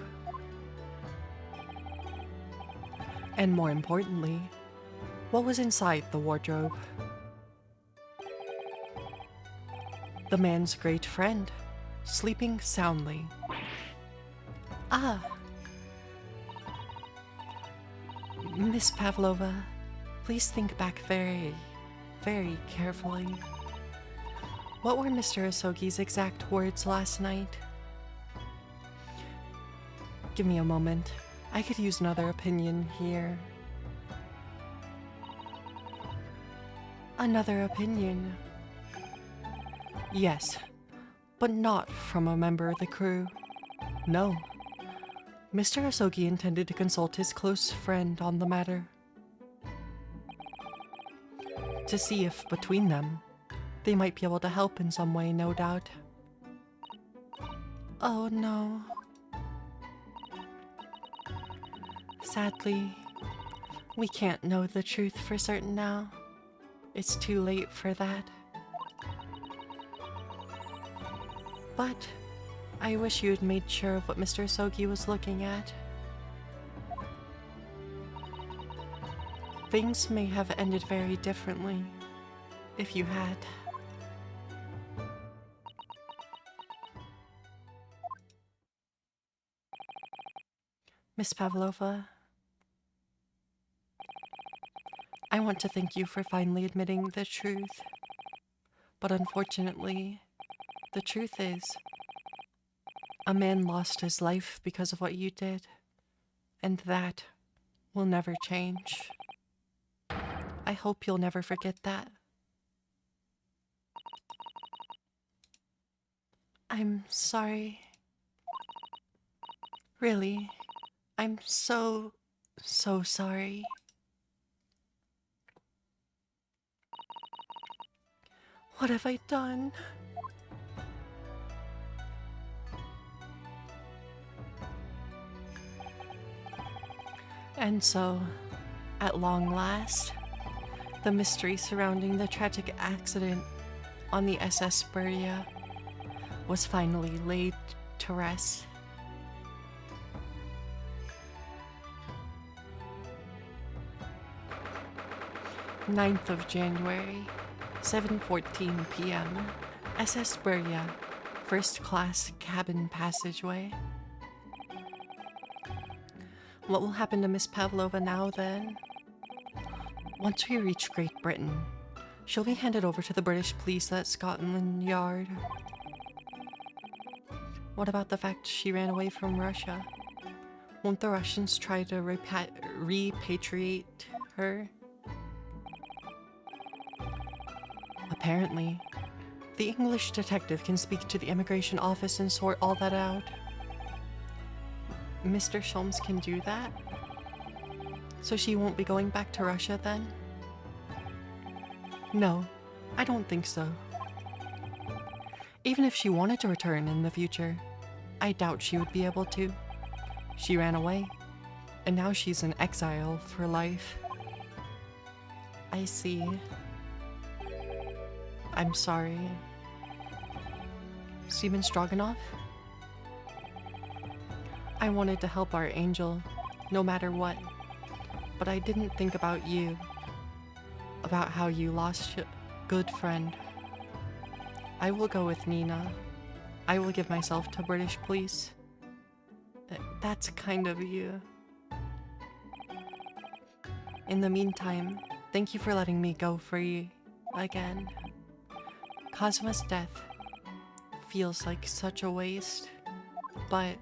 S1: And more importantly, what was inside the wardrobe? The man's great friend, sleeping soundly. Ah! Miss Pavlova, please think back very, very carefully. What were Mr. Asogi's exact words last night? Give me a moment. I could use another opinion here. Another opinion. Yes, but not from a member of the crew. No. Mr. Asogi intended to consult his close friend on the matter. To see if, between them, they might be able to help in some way, no doubt. Oh no. Sadly, we can't know the truth for certain now. It's too late for that. But I wish you had made sure of what Mr. Asogi was looking at. Things may have ended very differently if you had. Miss Pavlova, I want to thank you for finally admitting the truth. But unfortunately, the truth is, a man lost his life because of what you did, and that will never change. I hope you'll never forget that. I'm sorry. Really, I'm so sorry. What have I done? And so, at long last, the mystery surrounding the tragic accident on the SS Beria was finally laid to rest. 9th of January, 7:14 p.m. SS Beria, first class cabin passageway. What will happen to Miss Pavlova now then? Once we reach Great Britain, she'll be handed over to the British police at Scotland Yard. What about the fact she ran away from Russia? Won't the Russians try to repatriate her? Apparently, the English detective can speak to the immigration office and sort all that out. Mr. Sholmes can do that? So she won't be going back to Russia then? No, I don't think so. Even if she wanted to return in the future, I doubt she would be able to. She ran away, and now she's in exile for life. I see. I'm sorry. Steven Stroganoff? I wanted to help our angel, no matter what, but I didn't think about you. About how you lost your good friend. I will go with Nina. I will give myself to British police. That's kind of you. In the meantime, thank you for letting me go free again. Kazuma's death feels like such a waste, but...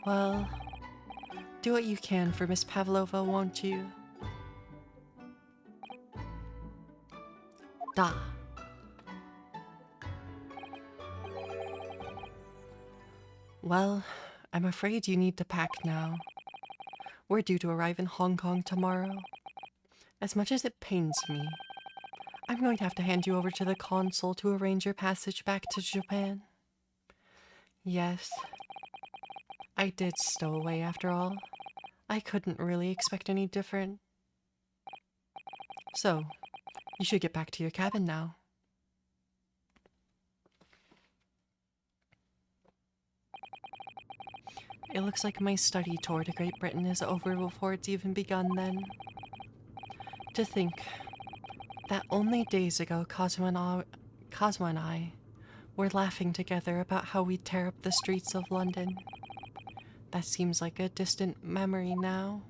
S1: well, do what you can for Miss Pavlova, won't you? Da. Well, I'm afraid you need to pack now. We're due to arrive in Hong Kong tomorrow. As much as it pains me, I'm going to have to hand you over to the consul to arrange your passage back to Japan. Yes, I did stow away after all. I couldn't really expect any different. So, you should get back to your cabin now. It looks like my study tour to Great Britain is over before it's even begun then. To think that only days ago Cosmo and I were laughing together about how we'd tear up the streets of London. That seems like a distant memory now.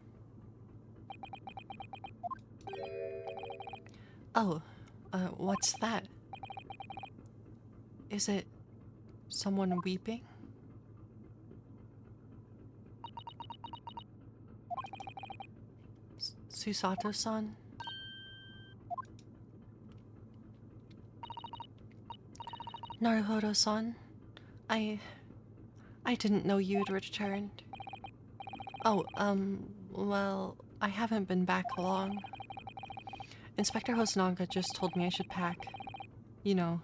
S1: Oh, what's that? Is it someone weeping? Susato-san? Naruhodo-san, I didn't know you'd returned. Oh, well, I haven't been back long. Inspector Hosonaga just told me I should pack. You know,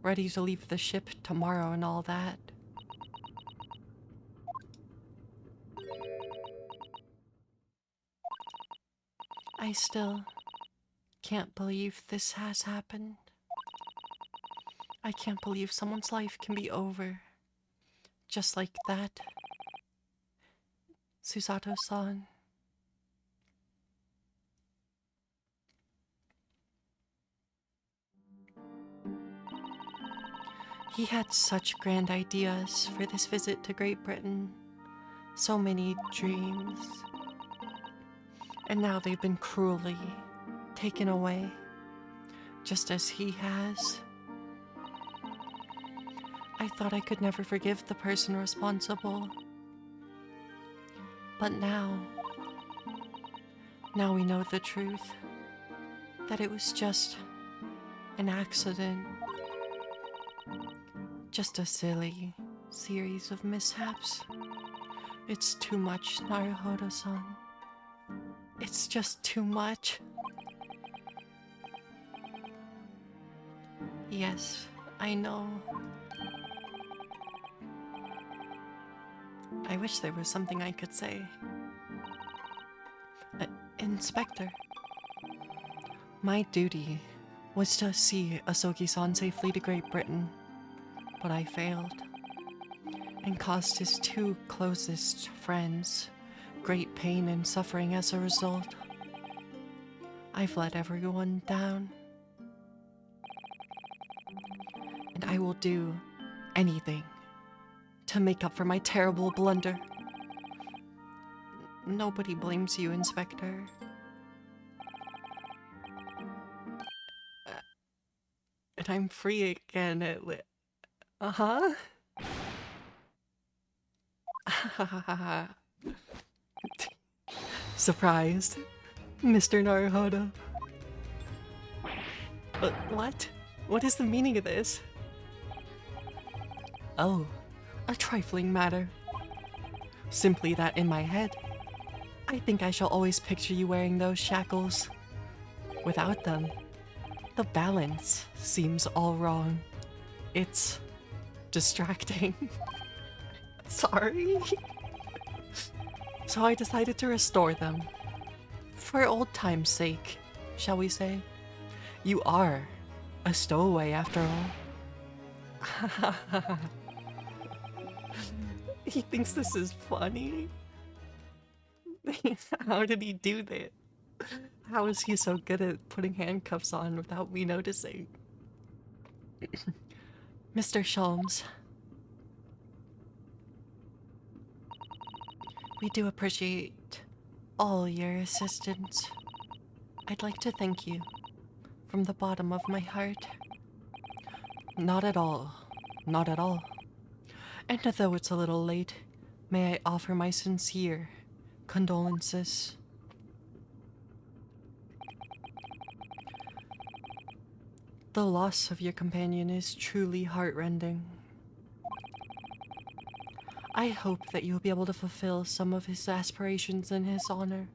S1: ready to leave the ship tomorrow and all that. I still can't believe this has happened. I can't believe someone's life can be over. Just like that. Susato-san. He had such grand ideas for this visit to Great Britain. So many dreams. And now they've been cruelly taken away. Just as he has. I thought I could never forgive the person responsible. But now we know the truth. That it was just an accident. Just a silly series of mishaps. It's too much, Naruhodo-san. It's just too much. Yes, I know. I wish there was something I could say. Inspector. My duty was to see Asogi-san safely to Great Britain, but I failed and caused his two closest friends great pain and suffering as a result. I've let everyone down. And I will do anything to make up for my terrible blunder. Nobody blames you, Inspector. And I'm free again at uh-huh. Surprised, Mr. Naruhodo. What? What is the meaning of this? Oh, a trifling matter. Simply that in my head, I think I shall always picture you wearing those shackles. Without them, the balance seems all wrong. It's distracting. Sorry. So I decided to restore them. For old time's sake, shall we say? You are a stowaway after all. He thinks this is funny. How did he do that? How is he so good at putting handcuffs on without me noticing? Mr. Sholmes. We do appreciate all your assistance. I'd like to thank you from the bottom of my heart. Not at all. Not at all. And though it's a little late, may I offer my sincere condolences. The loss of your companion is truly heartrending. I hope that you'll be able to fulfill some of his aspirations in his honor.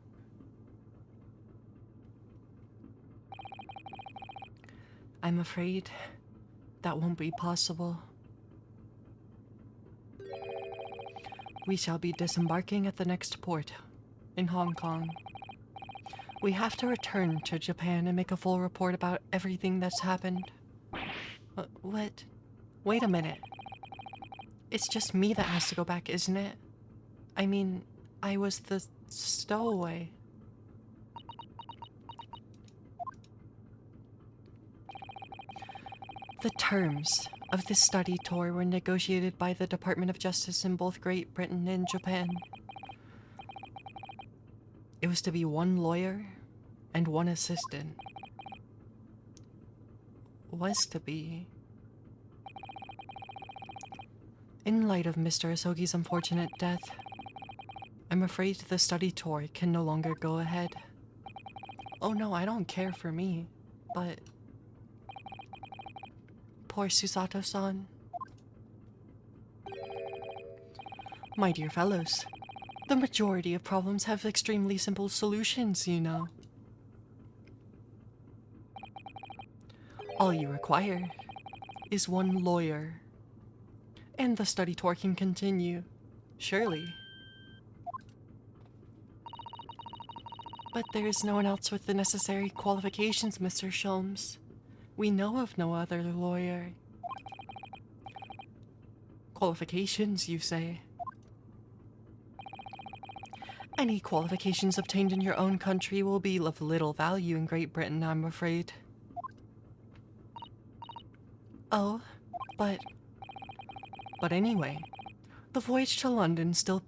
S1: I'm afraid that won't be possible. We shall be disembarking at the next port, in Hong Kong. We have to return to Japan and make a full report about everything that's happened. What? Wait a minute. It's just me that has to go back, isn't it? I mean, I was the stowaway. The terms of this study tour were negotiated by the Department of Justice in both Great Britain and Japan. It was to be one lawyer and one assistant. Was to be. In light of Mr. Asogi's unfortunate death, I'm afraid the study tour can no longer go ahead. Oh no, I don't care for me, but poor Susato-san. My dear fellows, the majority of problems have extremely simple solutions, you know. All you require is one lawyer, and the study tour can continue, surely. But there is no one else with the necessary qualifications, Mr. Sholmes. We know of no other lawyer. Qualifications, you say? Any qualifications obtained in your own country will be of little value in Great Britain, I'm afraid. Oh, but anyway, the voyage to London still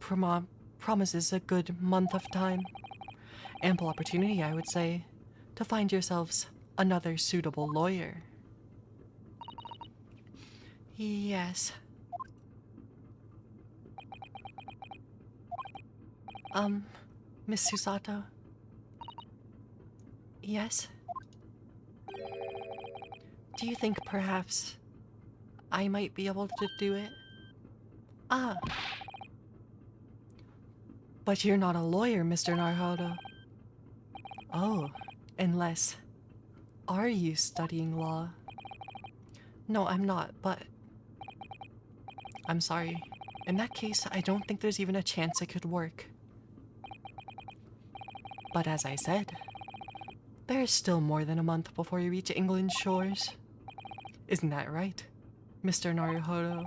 S1: promises a good month of time. Ample opportunity, I would say, to find yourselves another suitable lawyer. Yes. Miss Susato? Yes? Do you think perhaps I might be able to do it? Ah. But you're not a lawyer, Mr. Naruhodo. Oh, unless... Are you studying law? No, I'm not, but... I'm sorry. In that case, I don't think there's even a chance it could work. But as I said, there is still more than a month before you reach England's shores. Isn't that right, Mr. Naruhodo?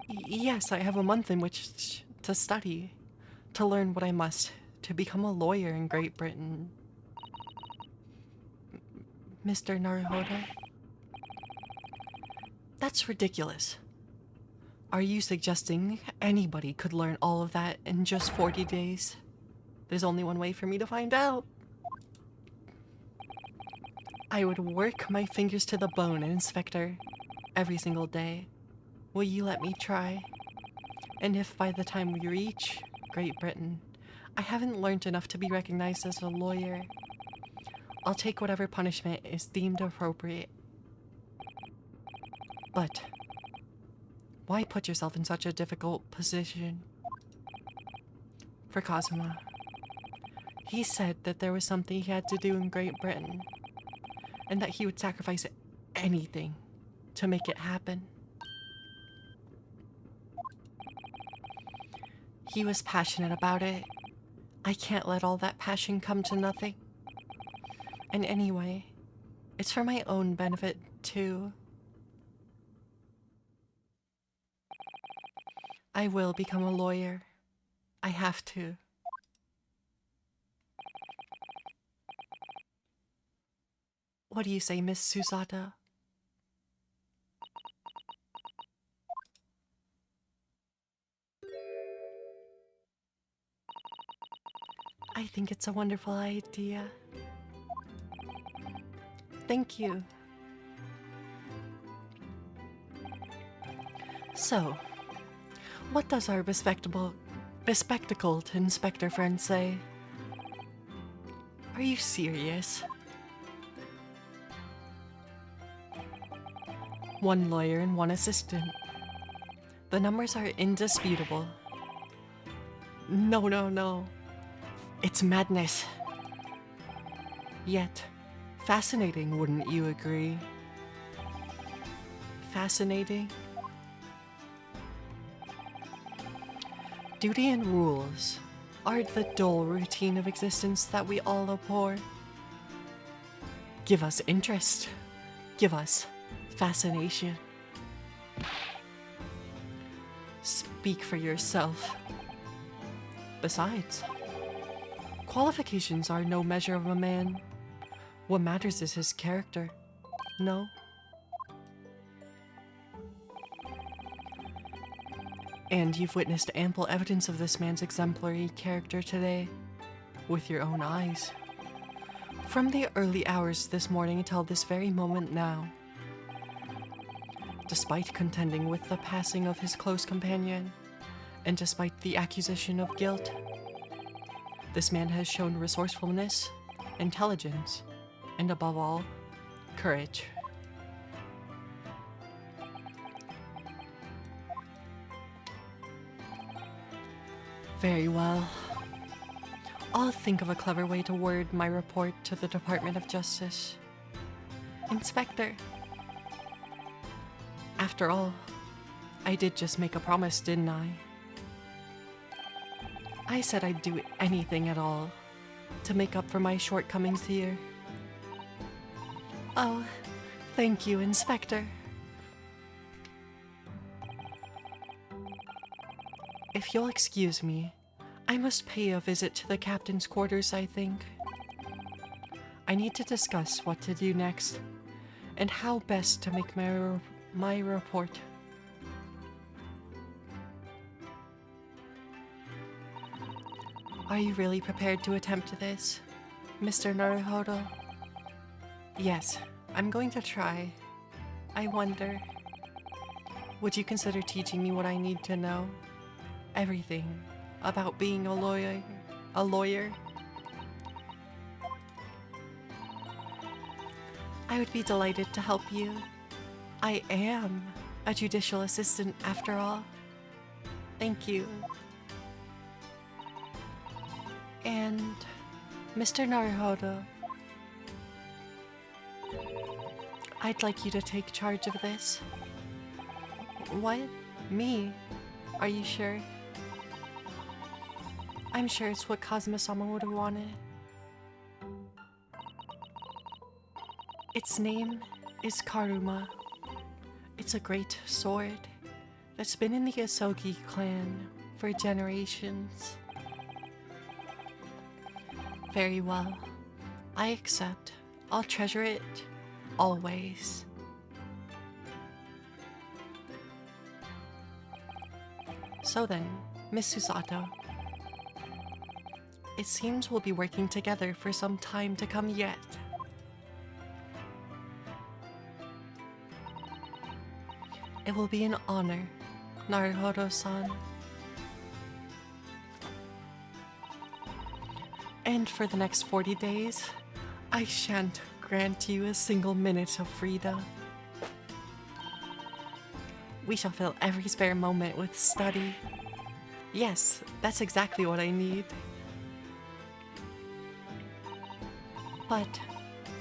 S1: Yes, I have a month in which to study, to learn what I must, to become a lawyer in Great Britain. Mr. Naruhodo? That's ridiculous. Are you suggesting anybody could learn all of that in just 40 days? There's only one way for me to find out. I would work my fingers to the bone, Inspector, every single day. Will you let me try? And if by the time we reach Great Britain, I haven't learned enough to be recognized as a lawyer, I'll take whatever punishment is deemed appropriate. But why put yourself in such a difficult position? For Kazuma. He said that there was something he had to do in Great Britain, and that he would sacrifice anything to make it happen. He was passionate about it. I can't let all that passion come to nothing. And anyway, it's for my own benefit, too. I will become a lawyer. I have to. What do you say, Miss Susato? I think it's a wonderful idea. Thank you. So, what does our bespectacled inspector friend say? Are you serious? One lawyer and one assistant. The numbers are indisputable. No. It's madness. Yet, fascinating, wouldn't you agree? Fascinating? Duty and rules are the dull routine of existence that we all abhor. Give us interest. Give us fascination. Speak for yourself. Besides, qualifications are no measure of a man. What matters is his character. No? And you've witnessed ample evidence of this man's exemplary character today, with your own eyes. From the early hours this morning until this very moment now. Despite contending with the passing of his close companion, and despite the accusation of guilt, this man has shown resourcefulness, intelligence, and above all, courage. Very well. I'll think of a clever way to word my report to the Department of Justice. Inspector. After all, I did just make a promise, didn't I? I said I'd do anything at all to make up for my shortcomings here. Oh, thank you, Inspector. If you'll excuse me, I must pay a visit to the captain's quarters, I think. I need to discuss what to do next and how best to make my report. Are you really prepared to attempt this, Mr. Naruhodo? Yes, I'm going to try. I wonder, would you consider teaching me what I need to know? Everything about being a lawyer? I would be delighted to help you. I am a judicial assistant after all. Thank you. And Mr. Naruhodo, I'd like you to take charge of this. What? Me? Are you sure? I'm sure it's what Kazuma-sama would have wanted. Its name is Karuma. It's a great sword that's been in the Asogi clan for generations. Very well. I accept. I'll treasure it always. So then, Miss Susato, it seems we'll be working together for some time to come yet. It will be an honor, Naruhodo-san. And for the next 40 days, I shan't grant you a single minute of freedom. We shall fill every spare moment with study. Yes, that's exactly what I need. But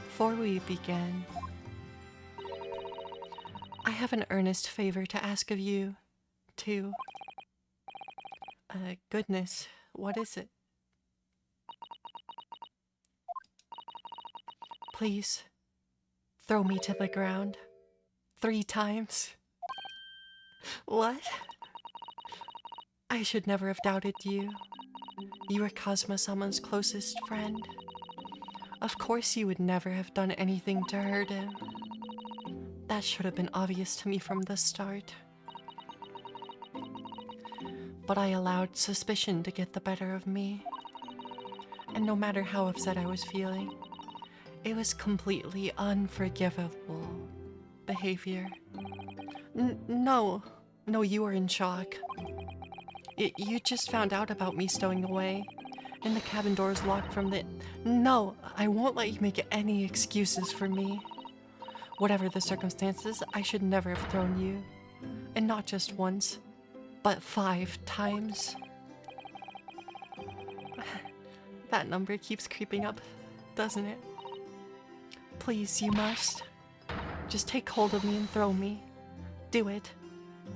S1: before we begin, I have an earnest favor to ask of you, too. Goodness, what is it? Please, throw me to the ground 3 times. What? I should never have doubted you. You were Kazuma-sama's closest friend. Of course you would never have done anything to hurt him. That should have been obvious to me from the start. But I allowed suspicion to get the better of me. And no matter how upset I was feeling, it was completely unforgivable behavior. No, you were in shock. You just found out about me stowing away, and the cabin door is locked from the... No, I won't let you make any excuses for me. Whatever the circumstances, I should never have thrown you. And not just once, but 5 times. That number keeps creeping up, doesn't it? Please, you must. Just take hold of me and throw me. Do it.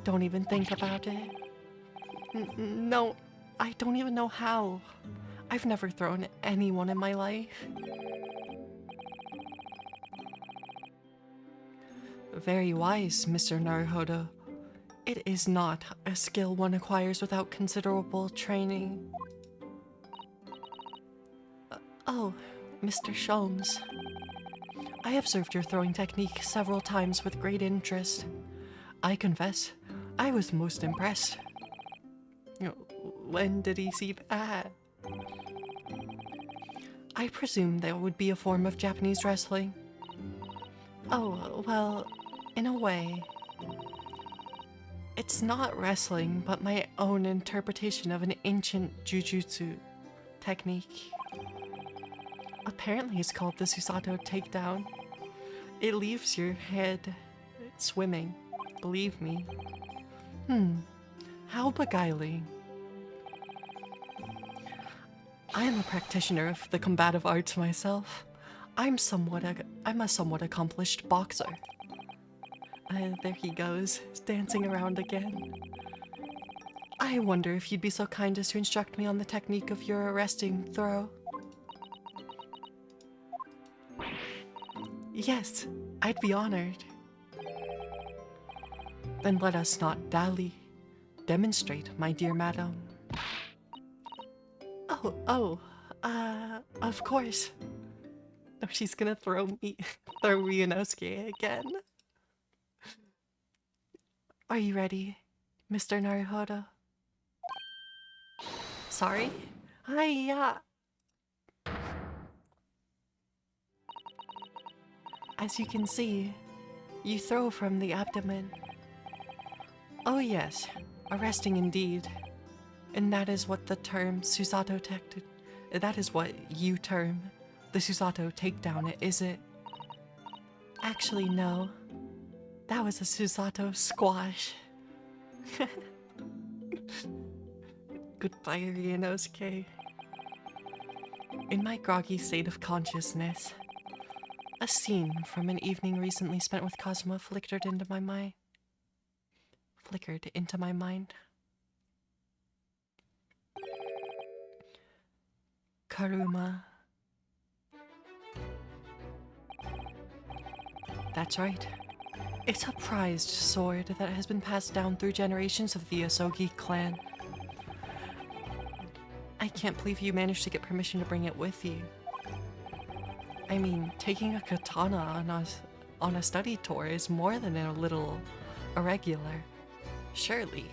S1: Don't even think about it. No, I don't even know how. I've never thrown anyone in my life. Very wise, Mr. Naruhodo. It is not a skill one acquires without considerable training. Oh, Mr. Sholmes. I observed your throwing technique several times with great interest. I confess, I was most impressed. When did he see that? I presume that would be a form of Japanese wrestling. Oh, well, in a way. It's not wrestling, but my own interpretation of an ancient jujutsu technique. Apparently it's called the Susato takedown. It leaves your head swimming, believe me. How beguiling. I am a practitioner of the combative arts myself. I'm a somewhat accomplished boxer. There he goes, dancing around again. I wonder if you'd be so kind as to instruct me on the technique of your arresting throw. Yes, I'd be honored. Then let us not dally. Demonstrate, my dear madam. Of course. Oh, she's gonna throw Ryunosuke again. Are you ready, Mr. Naruhodo? Sorry? Hi, as you can see, you throw from the abdomen. Oh yes, arresting indeed. And that is what the term Susato that is what you term the Susato takedown, is it? Actually, no. That was a Susato squash. Goodbye, Ryunosuke. In my groggy state of consciousness, a scene from an evening recently spent with Kazuma flickered into my mind. Karuma. That's right. It's a prized sword that has been passed down through generations of the Asogi clan. I can't believe you managed to get permission to bring it with you. I mean, taking a katana on a study tour is more than a little irregular. Surely.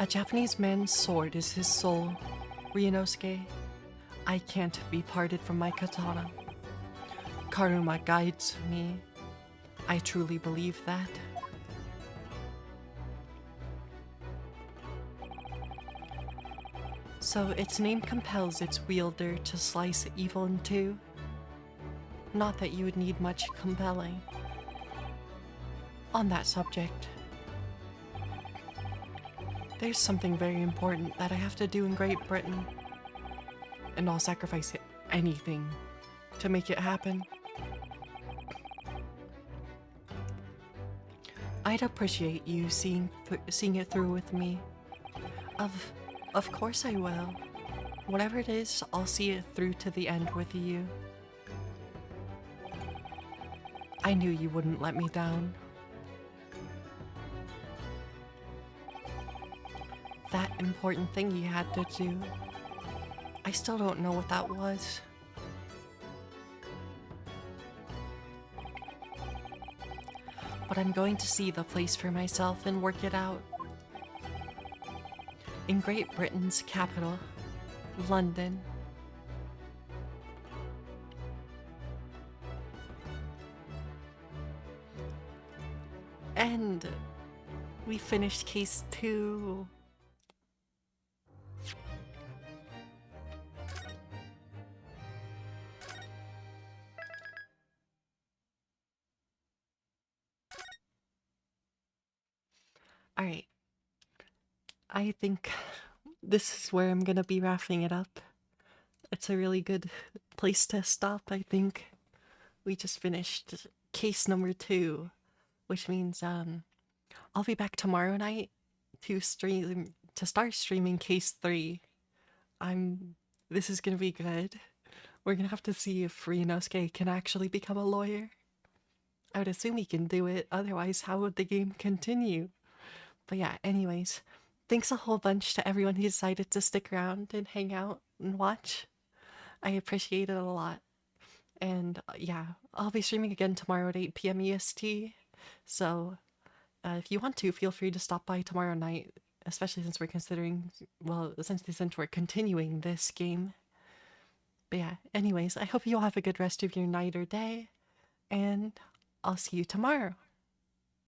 S1: A Japanese man's sword is his soul, Ryunosuke. I can't be parted from my katana. Karuma guides me. I truly believe that. So its name compels its wielder to slice evil in two? Not that you would need much compelling. On that subject, there's something very important that I have to do in Great Britain. And I'll sacrifice anything to make it happen. I'd appreciate you seeing it through with me. Of course I will. Whatever it is, I'll see it through to the end with you. I knew you wouldn't let me down. That important thing you had to do. I still don't know what that was. But I'm going to see the place for myself and work it out. In Great Britain's capital, London. And we finished case 2. Alright. I think this is where I'm gonna be wrapping it up. It's a really good place to stop, I think. We just finished case number 2, which means I'll be back tomorrow night to start streaming case 3. This is gonna be good. We're gonna have to see if Ryunosuke can actually become a lawyer. I would assume he can do it, otherwise how would the game continue? But yeah, anyways, thanks a whole bunch to everyone who decided to stick around and hang out and watch. I appreciate it a lot. And yeah, I'll be streaming again tomorrow at 8 p.m. EST. So if you want to, feel free to stop by tomorrow night, especially since since we're continuing this game. But yeah, anyways, I hope you all have a good rest of your night or day, and I'll see you tomorrow.